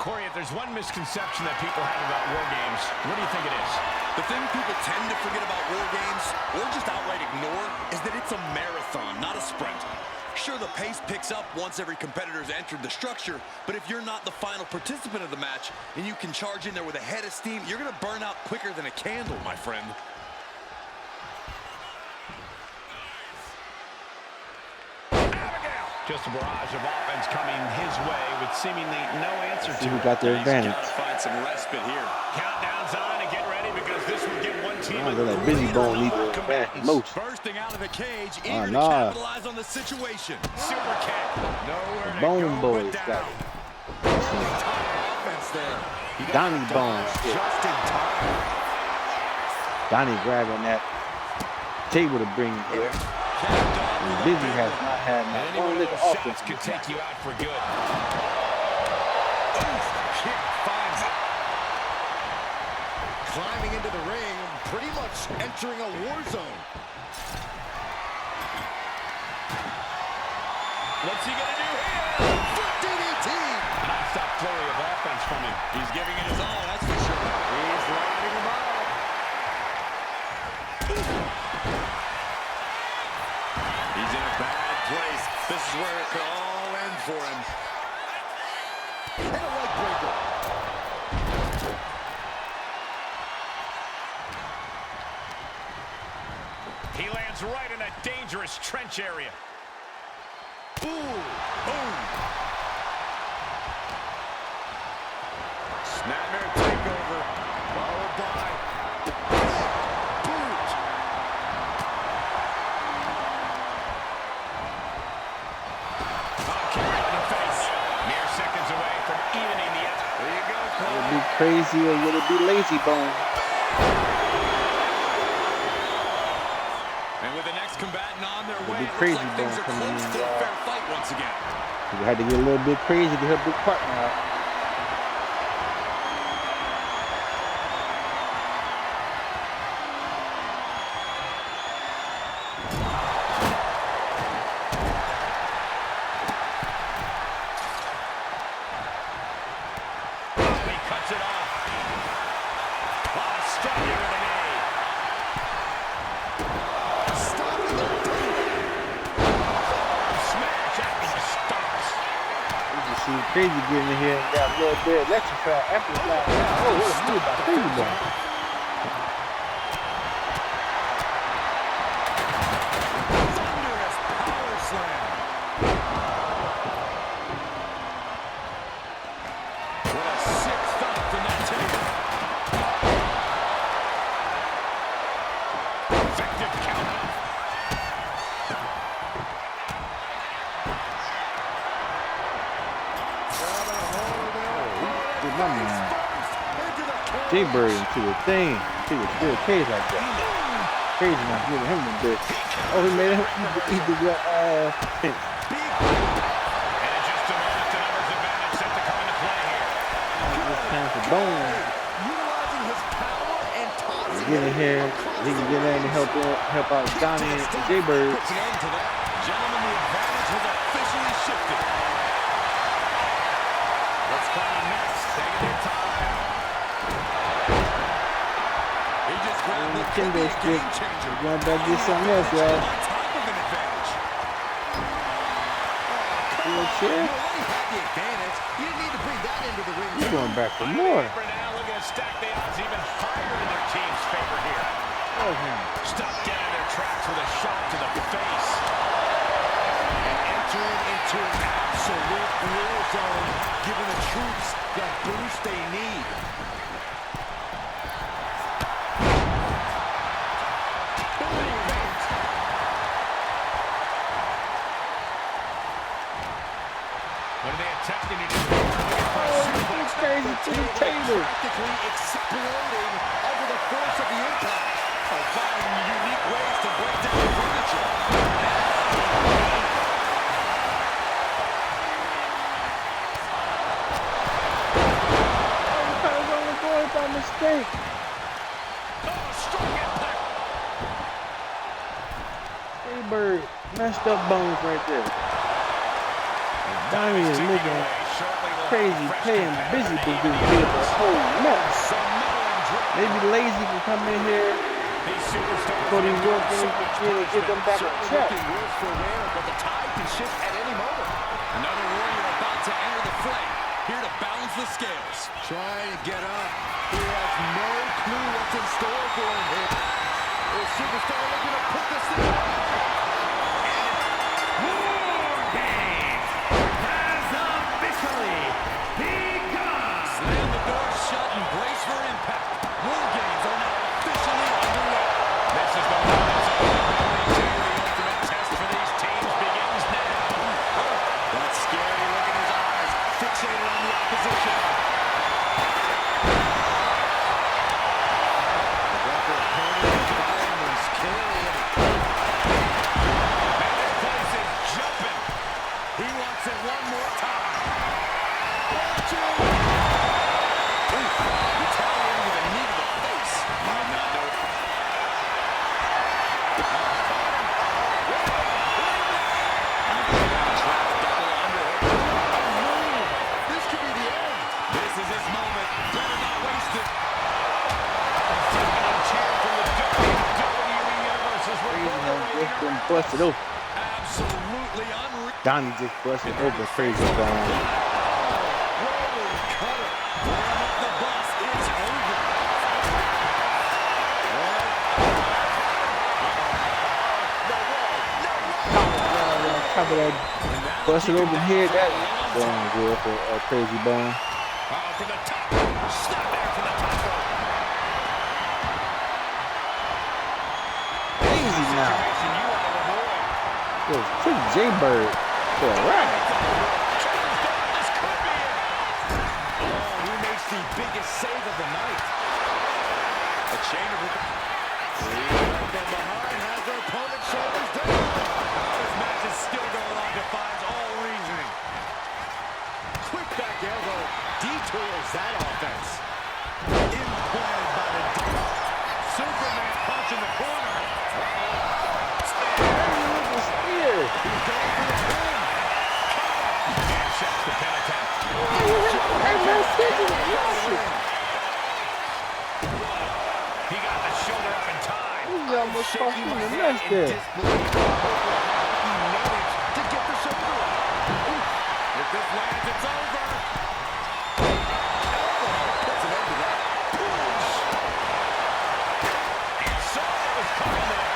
Corey, if there's one misconception that people have about War Games, what do you think it is? The thing people tend to forget about War Games, or just outright ignore, is that it's a marathon, not a sprint. Sure, the pace picks up once every competitor's entered the structure, but if you're not the final participant of the match, and you can charge in there with a head of steam, you're gonna burn out quicker than a candle, my friend. Just a barrage of offense coming his way with seemingly no answer to Who it. got their advantage? Gotta find some respite here. Countdown's on and get ready because this will give one team I a feel like Busy Bone needs the advantage most. Bursting out of the cage, eager to nah. capitalize on the situation. super kick. Nowhere to Bone go Boys but got down. Offense there. Donnie Bone. Just in time. Donnie grabbing that table to bring him here. And Busy has not had not one lick of offense in Could this take match. you out for good. Kick finds it. Climbing into the ring, pretty much entering a war zone. What's he gonna do here? DDT! Non-stop flurry of offense from him. He's giving it his all, that's for sure. He's riding him up. He's in a bad place. This is where it could all end for him. And a leg breaker. He lands right in a dangerous trench area. Boom! Boom! Snapmare takeover, followed by Boot! kick right in the face. Mere seconds away from evening the edge. There you go, Would Cole. it be crazy or would it be lazy bone? And with the next combatant on their way, be it looks crazy like things going are coming close in, to a fair fight once again. We had to get a little bit crazy to help big partner out. He cuts it off. Oh, striking with a knee. Smash after the stars. You can see Crazy getting in here and got a little bit electrified after the flat. Oh, what a move by Crazy bone. Thunderous power slam. What a sick thump from that table. Effective counter. Get my man. J-Bird into the thing. Into the steel cage like that. Crazy not giving him the bit. Oh, he made him. He did that. And in just a moment, the numbers advantage set to come into play here. It's time for Bone. Utilizing his power and tossing Get in here. He can get in and help out Donnie and J-Bird. puts an end to that. Gentlemen, the advantage has officially shifted. What's coming next? Taking their time. He just grabbed what could Kendo be a stick. game changer. Going back to get something else, y'all. On top of an advantage. Good chair. You already had the advantage. You didn't need to bring that into the ring. He's going back for more. For now, looking to stack the odds even higher in their team's favor here. Oh, him. Stopped dead in their tracks with a shot to the face. And entering into an absolute war zone, giving the troops the boost they need. What are they attempting to do? He's crazy to the table. Practically exploding under the force of the impact. Finding unique ways to break down the furniture. I was on the board by mistake. Oh, strong impact. J-Bird messed up Bones right there. And Diamond is making crazy paying busy to do here a whole mess. Maybe Lazy can come in here before these work and get them back on track. Looking worse for wear, but the tide can shift at any moment. Another warrior about to enter the fray, here to balance the scales. Trying to get up. He has no clue what's in store for him here. The superstar looking to put this thing away. War Games has officially begun. Slam the door shut and brace for impact. War Games are now officially underway. This is the one that's the ultimate test for these teams begins now. That scary look in his eyes, fixated on the opposition. busted open. Absolutely unreal. Donnie just busted open Crazy Bone. Rolling cutter. Warm up the bus is over. Top of that busted open head, that going good for Crazy Bone. From the top. Stop there from the top rope. Crazy now. Situation you want to avoid. Yo, took J-Bird for a ride. This could be it. Who makes the biggest save of the night? A chain of from behind has their opponent's shoulders down. This match is still going on, defies all reasoning. Quick back elbow detours that offense. Implanted by the Superman punch in the corner. Spear. He's going for the pin. And sets the pin attack. He got the shoulder up in time. He almost cost him the mess there. He managed to get the shoulder up. If this lands, it's over. That's an end to that. And saw it was coming there.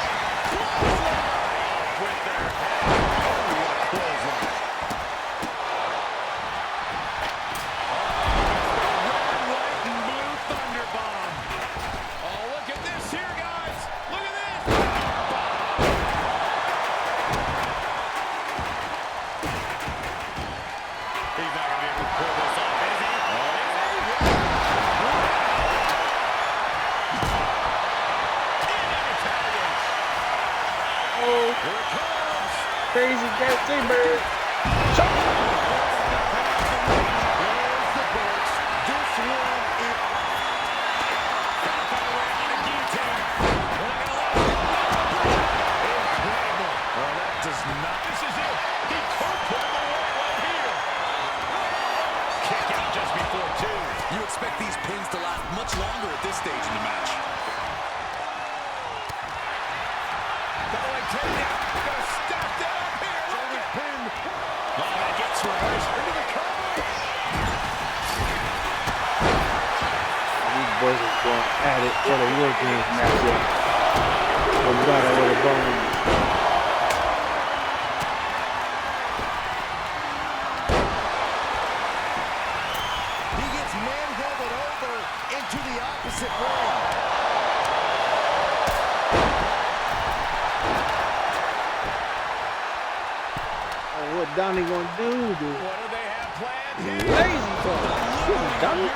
With their head. Oh, what a clothesline. Red, white, and blue thunder bomb. Oh, look at this here, guys. Look at this. He's not going to be able to pull this off, is he? Oh, Here it comes. Crazy got J-Bird. There's the Burks. This one is... On a guillotine. incredible. Well, that does not... This is it. He could put him away right here. Kick out just before two. You expect these pins to last much longer at this stage in the match. Double leg takedown. Gonna step down here. Look at pin. Oh, that gets reversed into the cover. These boys are going at it. What a War Games matchup. What got it with a bone. He gets manhandled over into the opposite ring. Oh, what Donnie gonna do? What do they have planned here? Lazy bone. Donnie.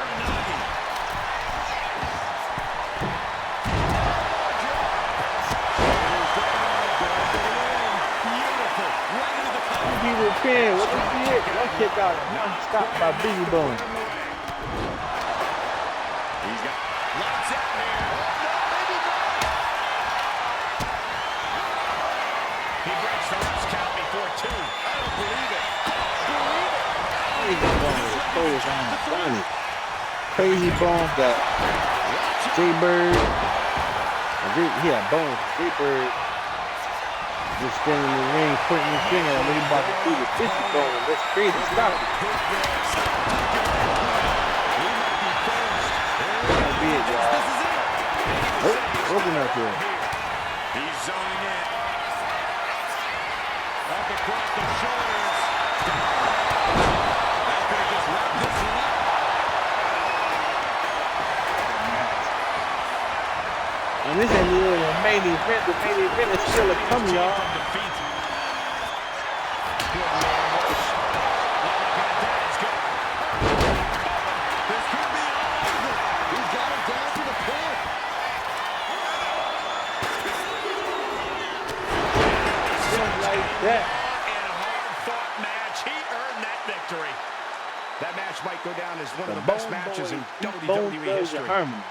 Beautiful. Right into the cover. He repaired. What was he hit? One kick out. One stop by Biggie Bone. He's got lights out here. He breaks the ref's count before two. I don't believe it. Crazy Bone is close on Donnie. Crazy Bone got J-Bird. Yeah, Bone. J-Bird just standing in the ring, pointing his finger at what he about to do with Fishy Bone. That's crazy. Stop it. That'll be it, y'all. Oh, broken up here. He's zoning in. Up across the shoulders. That could have just wrapped this one up. And this ain't even a main event. The main event is still to come, y'all. From defeat. Good man, Rush. Not looking at that. It's good. This could be over. He's got it down to the pin. Just like that. In a hard-fought match, he earned that victory. That match might go down as one of the best matches in WWE history. Harmony.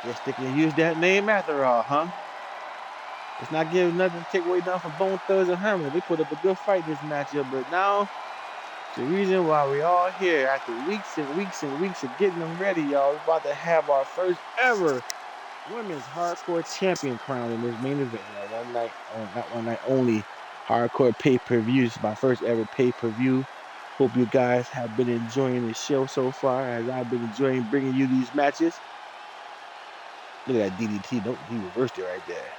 Guess they can use that name after all, huh? It's not giving nothing to take away nothing from Bone Thugs and Harmony. They put up a good fight in this matchup, but now The reason why we all here after weeks and weeks and weeks of getting them ready, y'all, we're about to have our first ever women's hardcore champion crown in this main event. You know, one night, not one night only, hardcore pay-per-view. This is my first ever pay-per-view. Hope you guys have been enjoying the show so far, as I've been enjoying bringing you these matches. Look at that DDT. Nope, he reversed it right there.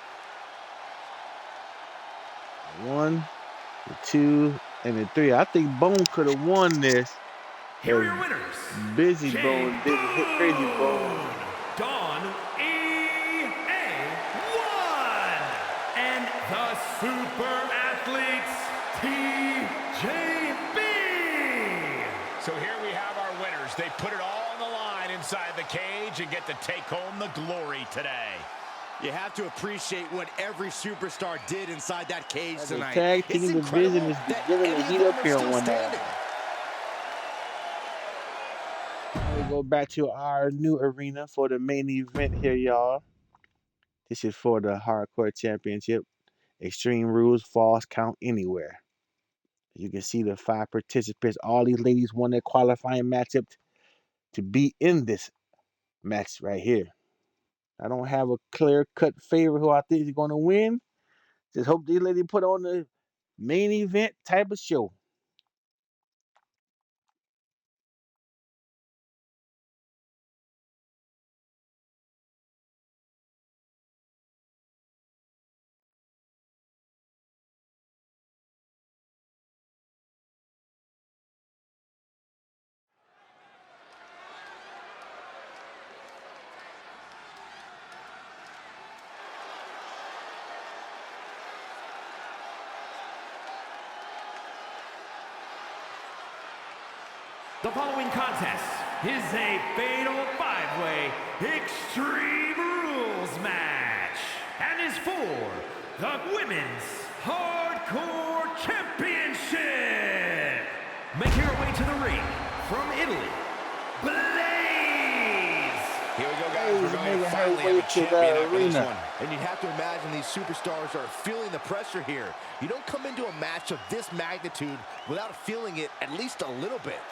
1, the 2, and the 3. I think Bone could have won this. Here are your winners. Busy Jay Bone didn't hit Crazy Bone. Dawn E.A.1. And the Super Athletes TJB. So here we have our winners. They put it all on the line inside the cage and get to take home the glory today. You have to appreciate what every superstar did inside that cage tonight. The tag It's team incredible division is that beginning to any heat of up them are here on still one night. standing. We go back to our new arena for the main event here, y'all. This is for the Hardcore Championship. Extreme Rules, Falls Count Anywhere. You can see the 5 participants. All these ladies won their qualifying matchup to be in this match right here. I don't have a clear-cut favorite who I think is going to win. Just hope these ladies put on the main event type of show. The following contest is a fatal 5-way Extreme Rules match and is for the Women's Hardcore Championship. Making her way to the ring from Italy, Blaze. Here we go, guys. We're going to finally have a champion after this one. And you have to imagine these superstars are feeling the pressure here. You don't come into a match of this magnitude without feeling it at least a little bit.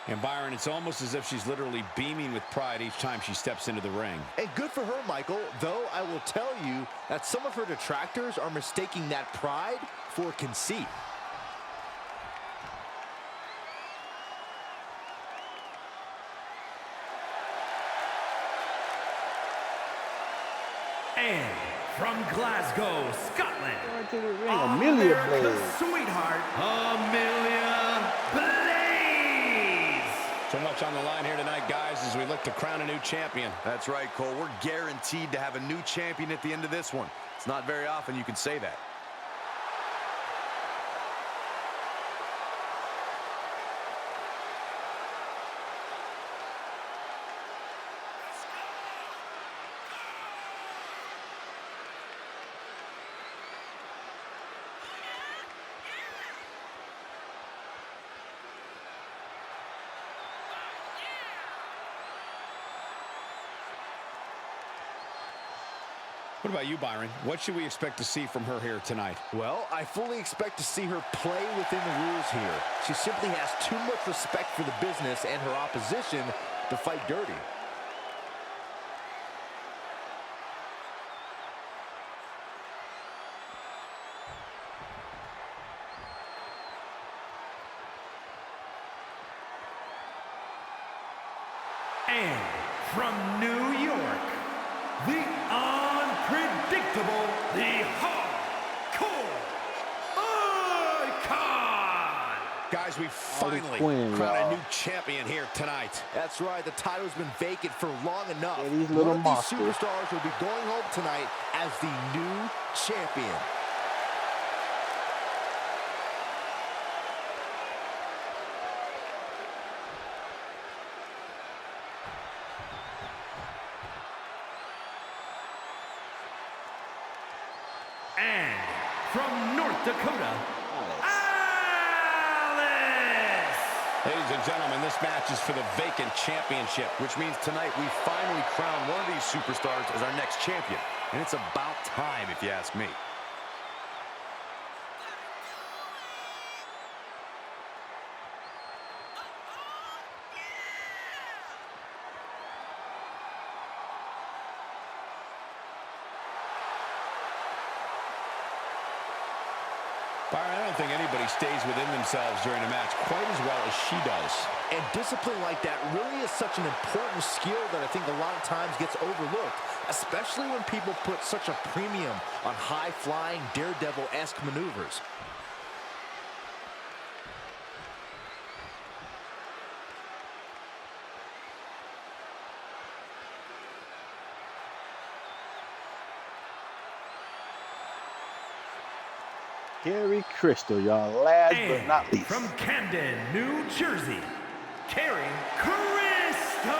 And Byron, it's almost as if she's literally beaming with pride each time she steps into the ring. And good for her, Michael, though I will tell you that some of her detractors are mistaking that pride for conceit. And from Glasgow, Scotland, Going to the ring, Amelia Blaze. America's sweetheart, Amelia Blaze. So much on the line here tonight, guys, as we look to crown a new champion. That's right, Cole. We're guaranteed to have a new champion at the end of this one. It's not very often you can say that. What about you, Byron? What should we expect to see from her here tonight? Well, I fully expect to see her play within the rules here. She simply has too much respect for the business and her opposition to fight dirty. And from New York, the unpredictable, the hardcore icon. Guys, as we finally Quinn, crown a y'all. new champion here tonight. That's right, the title's been vacant for long enough. Yeah, these little One of monsters. these superstars will be going home tonight as the new champion. And from North Dakota, Alice! Ladies and gentlemen, this match is for the vacant championship. Which means tonight we finally crown one of these superstars as our next champion. And it's about time, if you ask me. Byron, I don't think anybody stays within themselves during a match quite as well as she does. And discipline like that really is such an important skill that I think a lot of times gets overlooked, especially when people put such a premium on high-flying, daredevil-esque maneuvers. Carrie Crystal, y'all. Last but And not least. from Camden, New Jersey, Carrie Crystal!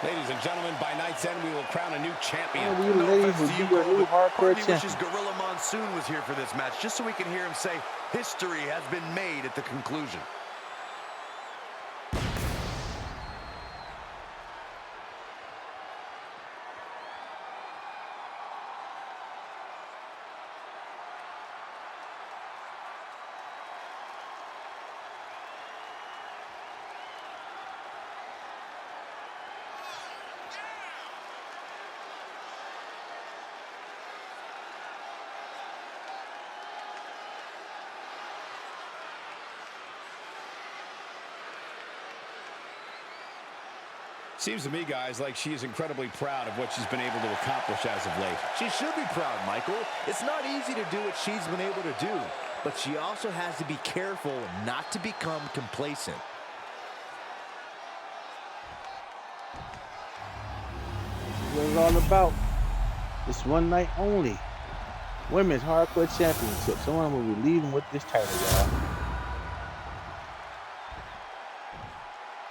Ladies and gentlemen, by night's end, we will crown a new champion. And we ladies will be your new hardcore Part of me wishes champion. Gorilla Monsoon was here for this match, just so we can hear him say, history has been made at the conclusion. Seems to me, guys, like she is incredibly proud of what she's been able to accomplish as of late. She should be proud, Michael. It's not easy to do what she's been able to do, but she also has to be careful not to become complacent. What it's all about. It's one night only. Women's Hardcore Championship. Someone will be leading with this title, y'all.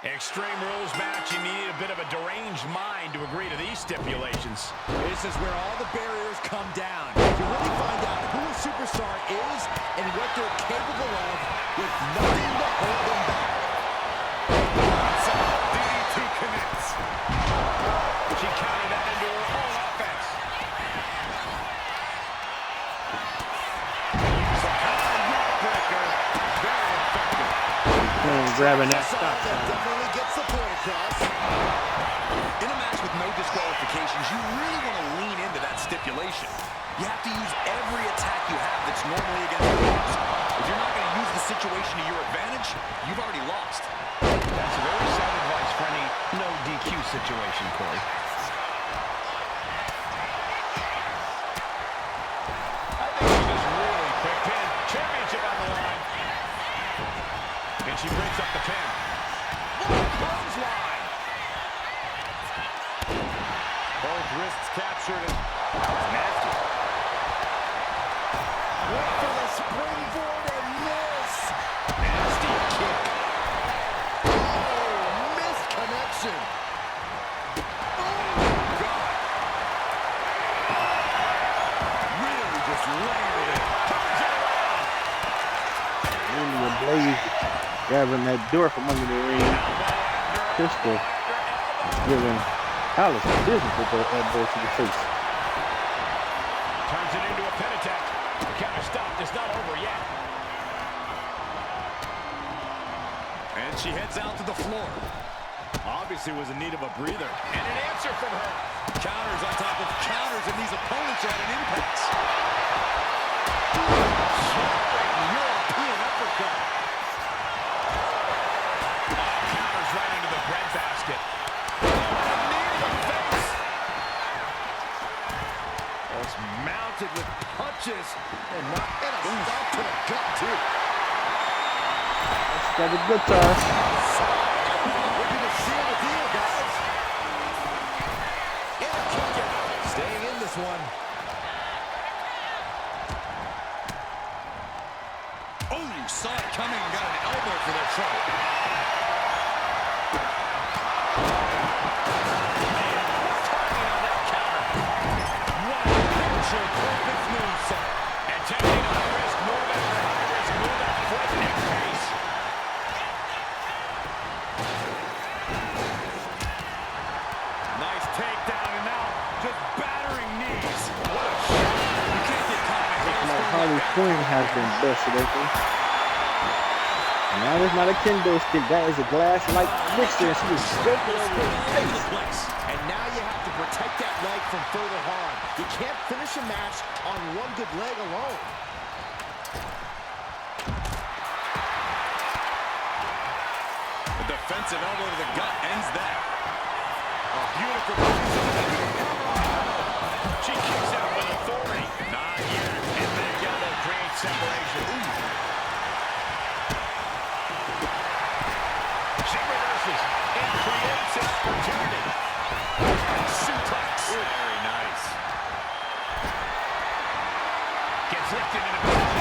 Extreme Rules match, you need a bit of a deranged mind to agree to these stipulations. This is where all the barriers come down. You really find out who a superstar is and what they're capable of with nothing to hold them back. DDT connects. She countered that into her own offense. Some kind of rock breaker. Very effective. Grabbing that So stop. that definitely gets the point across. In a match with no disqualifications, you really want to lean into that stipulation. You have to use every attack you have that's normally against the rules. If you're not going to use the situation to your advantage, you've already lost. That's a very sound advice for any no DQ situation, Corey. I think she just really quick pin. Championship on the line. And she breaks up the pin. Clothesline. Both wrists captured. It's nasty. Went for the springboard and miss. Nasty kick. Oh, missed connection. Really just landed it. Really a blaze. Grabbing that door from under the ring. Crystal giving Alice business with the elbow to the face. Turns it into a pin attack. The counter stopped. It's not over yet. And she heads out to the floor. Obviously was in need of a breather. And an answer from her. Counters on top of counters, and these opponents are at an impasse. European uppercut. Counters right into the breadbasket. Knee to the face. It's mounted with punches. And a stop to the gut, too. Got the guitar. Looking to seal the deal, guys. And kick it. Staying in this one. Oh, saw it coming and got an elbow for their trouble. Perfect move set. Attempting a high-risk move after high-risk move at breakneck pace. Nice takedown, and now just battering knees. What a shot. You can't get caught in a Like handstand Harley like Quinn has been busted open. And that is not a kendo stick. That is a glass-like mixer. And she was stroking over his face. And now you have to protect that leg from further harm. You can't finish a match on one good leg alone. The defensive elbow to the gut ends that. A beautiful she kicks out with authority. Not yet. And that elbow creates separation. Ooh. She reverses and creates an opportunity. Suplex. Very nice. Gets lifted into position.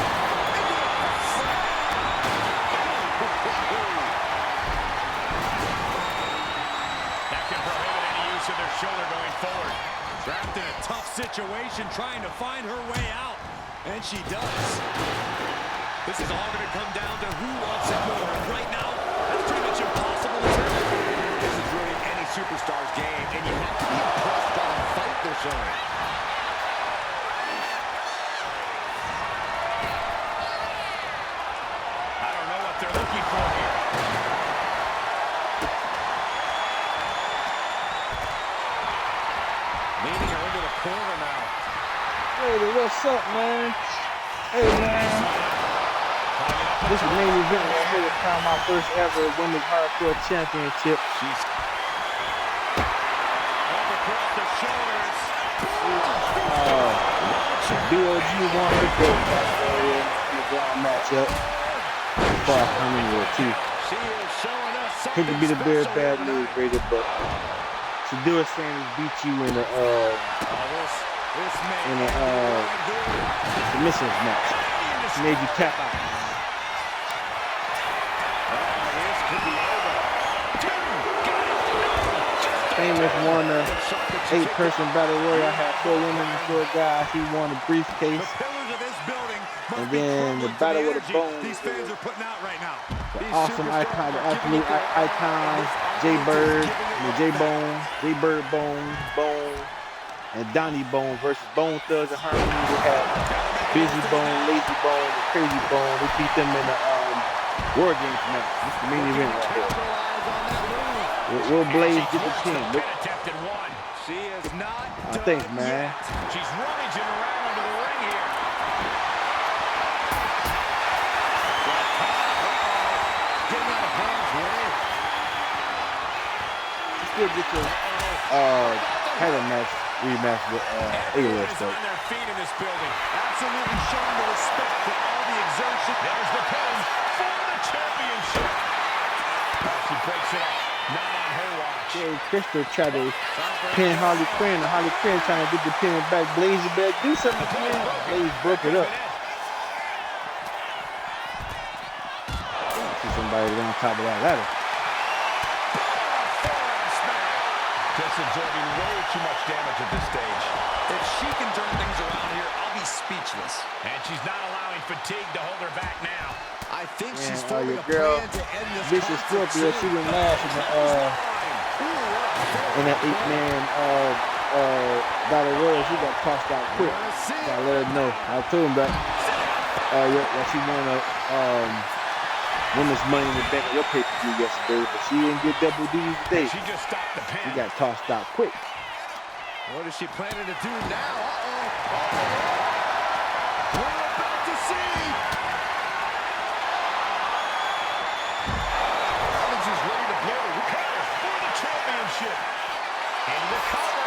That can prohibit any use of their shoulder going forward. Trapped in a tough situation, trying to find her way out. And she does. This is all going to come down to who wants it more. And right now, that's pretty much impossible to tell. This is really any superstar's game, and you have to be impressed by the fight they're showing. I don't know what they're looking for here. Leading her into the corner now. Hey, what's up, man? Hey, man. This is the main event right here. It's kind of my first ever Women's Hardcore Championship. She's up across the shoulders. BLG won her gold in the ground matchup. Far from anywhere, too. She is showing us Could something be the bear special bad tonight. news, Raider, but Shadura Sanders beat you in a This may in a submissions match. She made you tap out. this could be over. Famous won a 8-person battle royal. Had 4 women and 4 guys. He won a briefcase. The pillars of this building must And be then the crumbling to battle with energy the bones. these fans are putting out right now. The These awesome superstars icon, the are giving absolute it their all. icon, Jay Bird, Jay Bird Bone, and Donnie Bone versus Bone Thugs and Harmony. We had Busy Bone, Lazy Bone, and Crazy Bone. We beat them in the War Games match. This is the main event right here. Capitalize on that move. Will Blaze get the pin? Pin attempt at one. She is not done Thanks, man. yet. She's rummaging around into the ring here. Getting out of harm's way. Still get your title match rematch with A-List Everyone is though. on their feet in this building. Absolutely showing the respect for all the exertion. There's the pin for the championship. She breaks it up. Not on her watch. Jay Crystal tried to pin Harley Quinn, and Harley Quinn trying to get the pin back. Blaze, you better do something, man. Blaze broke it up. See somebody on top of that ladder. Just absorbing way too much damage at this stage. If she can turn things around here, I'll be speechless. And she's not allowing fatigue to hold her back now. I think she's Man, forming your a girl, plan to end this Vicious conflict Scorpio, soon. she didn't last in that 8-man battle royal. She got tossed out quick. Gotta let her know. I told him that she won a women's money in the bank at your pay-per-view yesterday, but she didn't get double D's today. She just stopped the pin. She got tossed out quick. What is she planning to do now? We're about to see. Evans is ready to blow. Recover for the championship. And recover.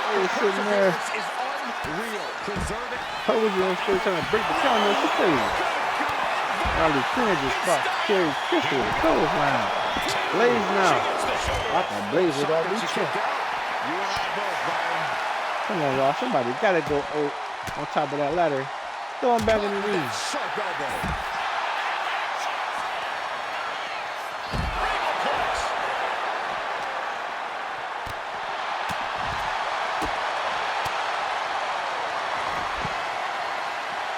Hey, sitting there. This is Real. Preserve it. Told you I'm still trying to break the camera. She crazy. All these fingers just spot Cherry Crystal with the clothesline. Blaze now. I can blaze without these checks. You and I both, Byron. Come on, y'all. Somebody gotta go on top of that ladder. Throw him back in the ring. Sharp elbow.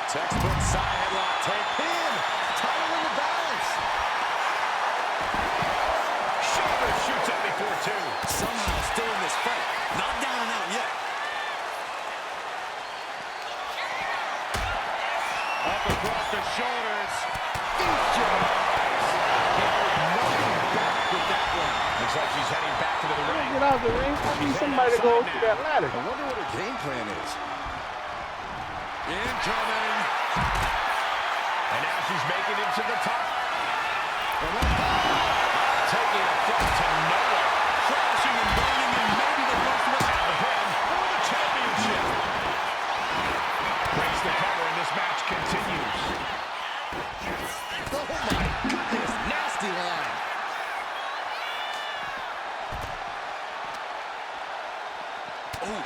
Textbook side headlock. Take pin. Title in the balance. Shoulder shoots up before two. Somehow still in this fight. Not down and out yet. Up across the shoulders. Looks like she's heading back into the ring. Get out the ring. I need somebody to go to that ladder. I wonder what her game plan is. Incoming. And now she's making it to the top. Taking it to nowhere. Crashing and burning and maybe the first one. And the pin for the championship. Breaks the cover and this match continues. Oh my goodness. Nasty line. Oh.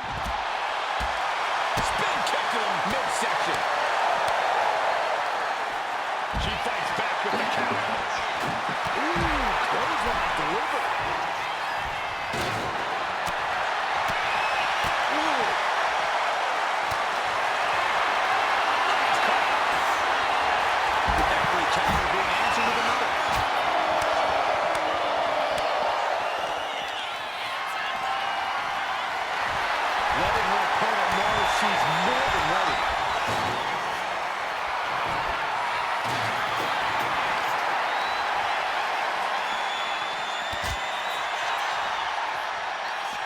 Spin kick to the midsection. She fights back with the counter. Ooh, clothesline delivered. Ooh. Every counter being answered with another. Letting her opponent know she's more than ready.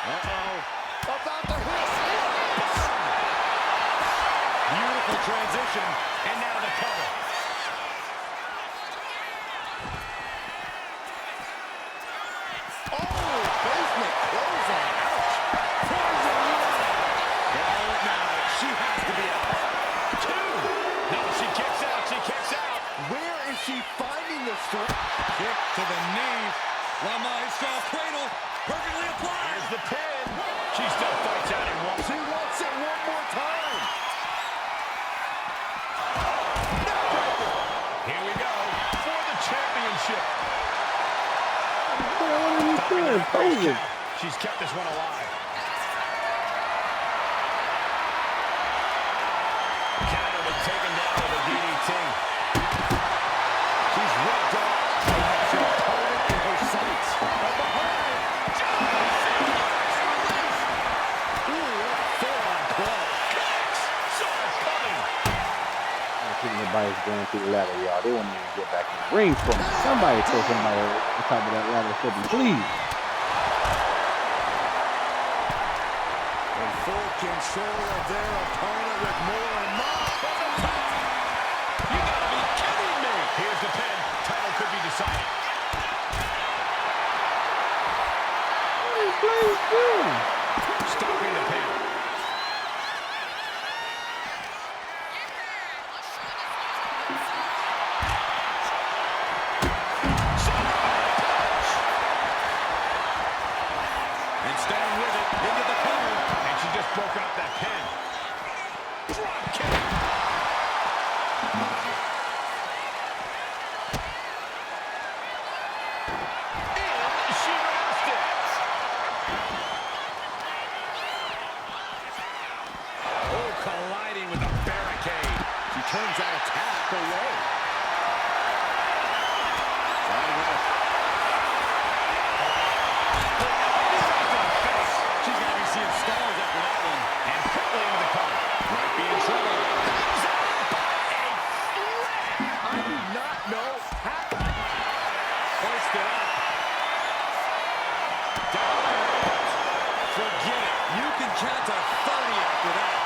Uh-oh. About to hit. Beautiful transition. And now the cover. Oh, basement clothesline. Ouch. Poison line. Oh, now she has to be out. Two. No, she kicks out. She kicks out. Where is she finding the strength? Kick to the knee. La Maestra cradle. Perfectly applied. Here's the pin. She still fights out in one. She wants it one more time. Here we go for the championship. What are you doing? Posing. She's kept this one alive. Counter been taken down with a DDT. She's ripped up and has her opponent in her sights. From behind. Ooh, what a full-on play. Saw it coming. I think nobody's going through the ladder, y'all. They won't even get back in the ring for me. Somebody throw somebody on top of that ladder for me, please. In full control of their opponent with more and more. You gotta be kidding me. Here's the pin. Title could be decided. What is Blaze doing? Stopping the pin. And staying with it into the cover. And she just broke out that pin. Drop kick. And she reversed it. Oh, colliding with the barricade. She turns that attack away. Riding out. She's got to be seeing stars after that one. And quickly into the cover. Might be in trouble. I do not know how. Hoisted up. Down. Forget it. You can count to 30 after that.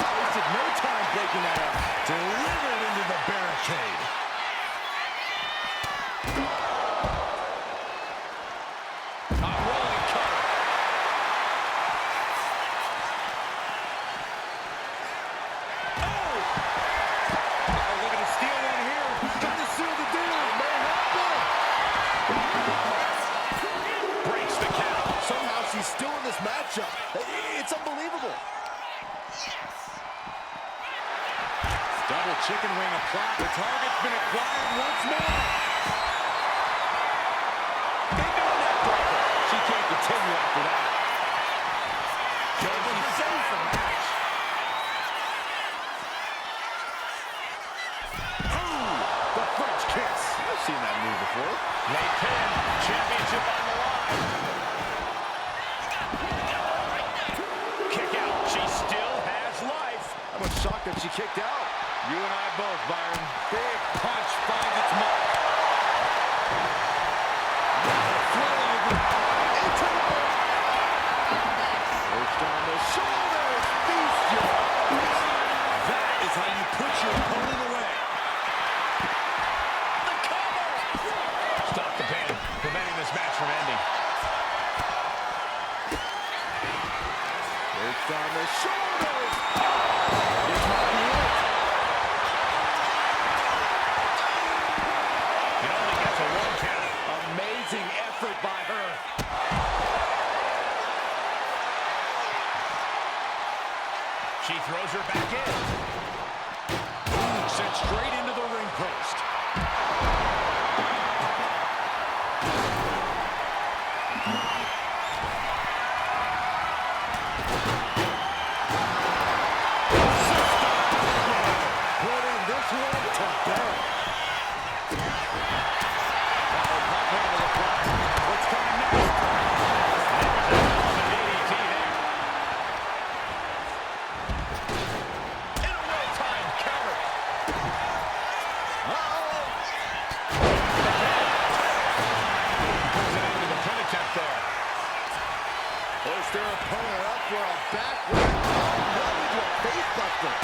Wasted no time breaking that up. Delivered into the barricade. A rolling cover. matchup. It's unbelievable. Double chicken wing applied. The target's been acquired once more. Into a neck breaker. She can't continue after that. She saves the match. Ooh, the French kiss. I've seen that move before. They pin. Championship on the line. Kick out. She still has life. I'm shocked that she kicked out. You and I both, Byron. Big punch finds its mark. Perched on the shoulders. Feast your eyes. That is how you put your opponent away. The cover. Stop the pin, preventing this match from ending. Perched on the shoulders. This might be it. It only gets a 1 count. Amazing effort by her. She throws her back in. Sent straight into the ring post. Putting this one to bed. What's coming next? DDT there. In a well-timed counter. Pulls it into the pin attempt there. Push their opponent up for a backward. Face buster.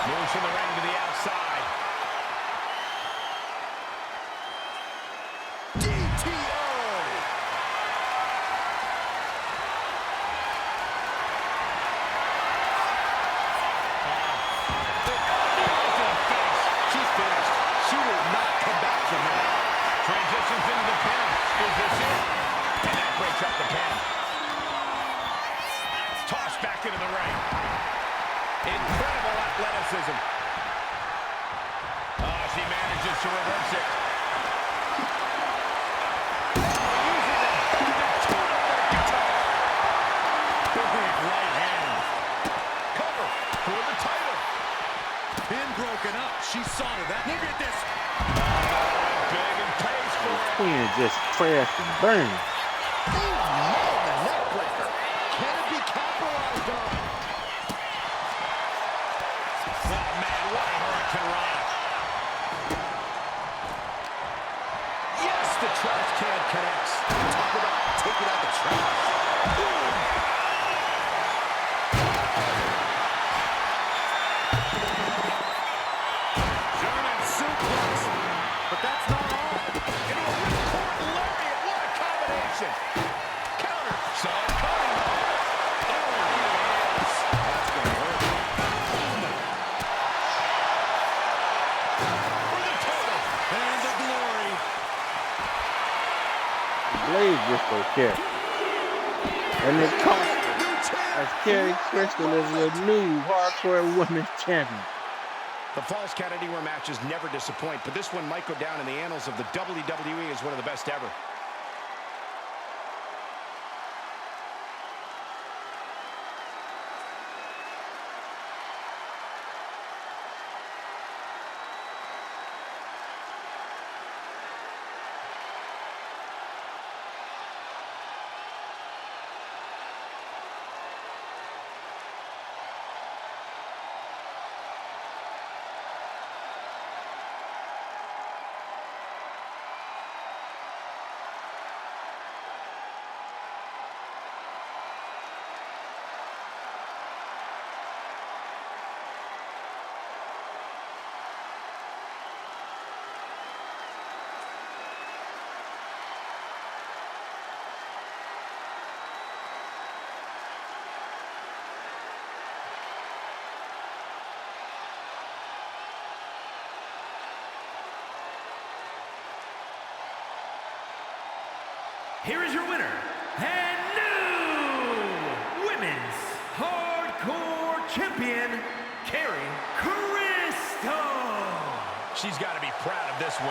Moves from the ring to the outside. DTO. She's finished. She will not come back from that. Transitions into the pin. Is this it? And that breaks up the pin. Tossed back into the ring. Incredible athleticism. Oh, she manages to reverse it. Using the big right hand. Cover for the title. Pin broken up. She saw to that. Look at this. Big and pays for it. Queen just trashed and burned. The neck breaker. Can it be capitalized on? Oh, man, what a hurricane run. Yes, the trash can connects. Talk about taking out the trash. German suplex. But that's not all. Into a ripcord lariat. What a combination. Counter. Saw it coming. Oh, yes. That's going to hurt. For the total. And the glory. Blade just don't care. And it cost her. New champ. As Kerry Crystal is the new hardcore women's champion. The Falls Count Anywhere matches never disappoint, but this one might go down in the annals of the WWE as one of the best ever. Here is your winner, and She's got to be proud of this win.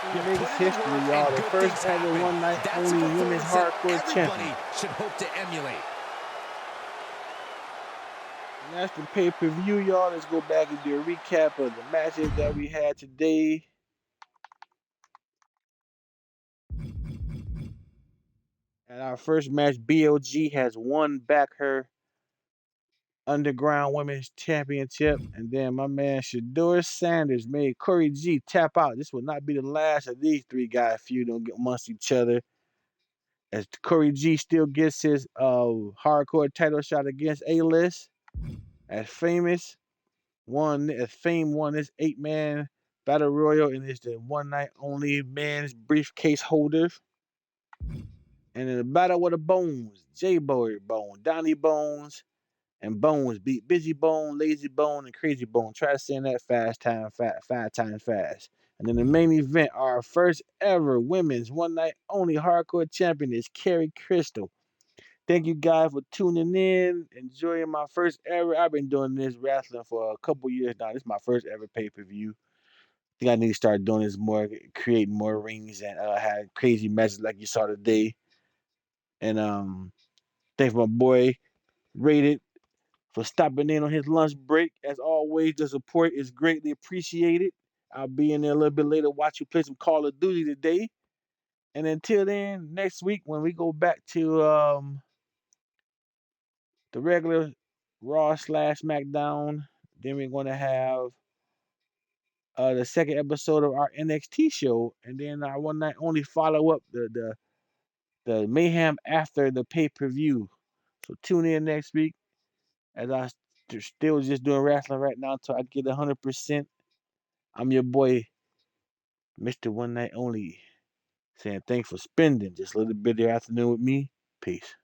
She You makes put in the history, work y'all. and The good first things ever happen. one night That's a only women's performance that hardcore everybody champion. should hope to emulate. And that's the pay-per-view, y'all. Let's go back and do a recap of the matches that we had today. And our first match, BLG has won back her Underground Women's Championship. And then my man Shador Sanders made Corey G tap out. This will not be the last of these three guys feuding amongst each other. As Corey G still gets his hardcore title shot against A-List. As Fame won this 8-man battle royal and is the one night only man's briefcase holder. And in the battle with the Bones, J-Boy Bone, Donnie Bones, and Bones beat Busy Bone, Lazy Bone, and Crazy Bone. Try to say that 5 times fast. And in the main event, our first ever women's one night only hardcore champion is Carrie Crystal. Thank you guys for tuning in, enjoying my first ever. I've been doing this wrestling for a couple years now. This is my first ever pay-per-view. I think I need to start doing this more, creating more rings and have crazy matches like you saw today. And thanks my boy Rated for stopping in on his lunch break. As always, the support is greatly appreciated. I'll be in there a little bit later, watch you play some Call of Duty today. And until then, next week when we go back to the regular Raw slash SmackDown, then we're going to have the second episode of our NXT show, and then our one night only follow up the mayhem after the pay per view. So tune in next week as I still just doing wrestling right now until I get 100%. I'm your boy, Mr. One Night Only, saying thanks for spending just a little bit of your afternoon with me. Peace.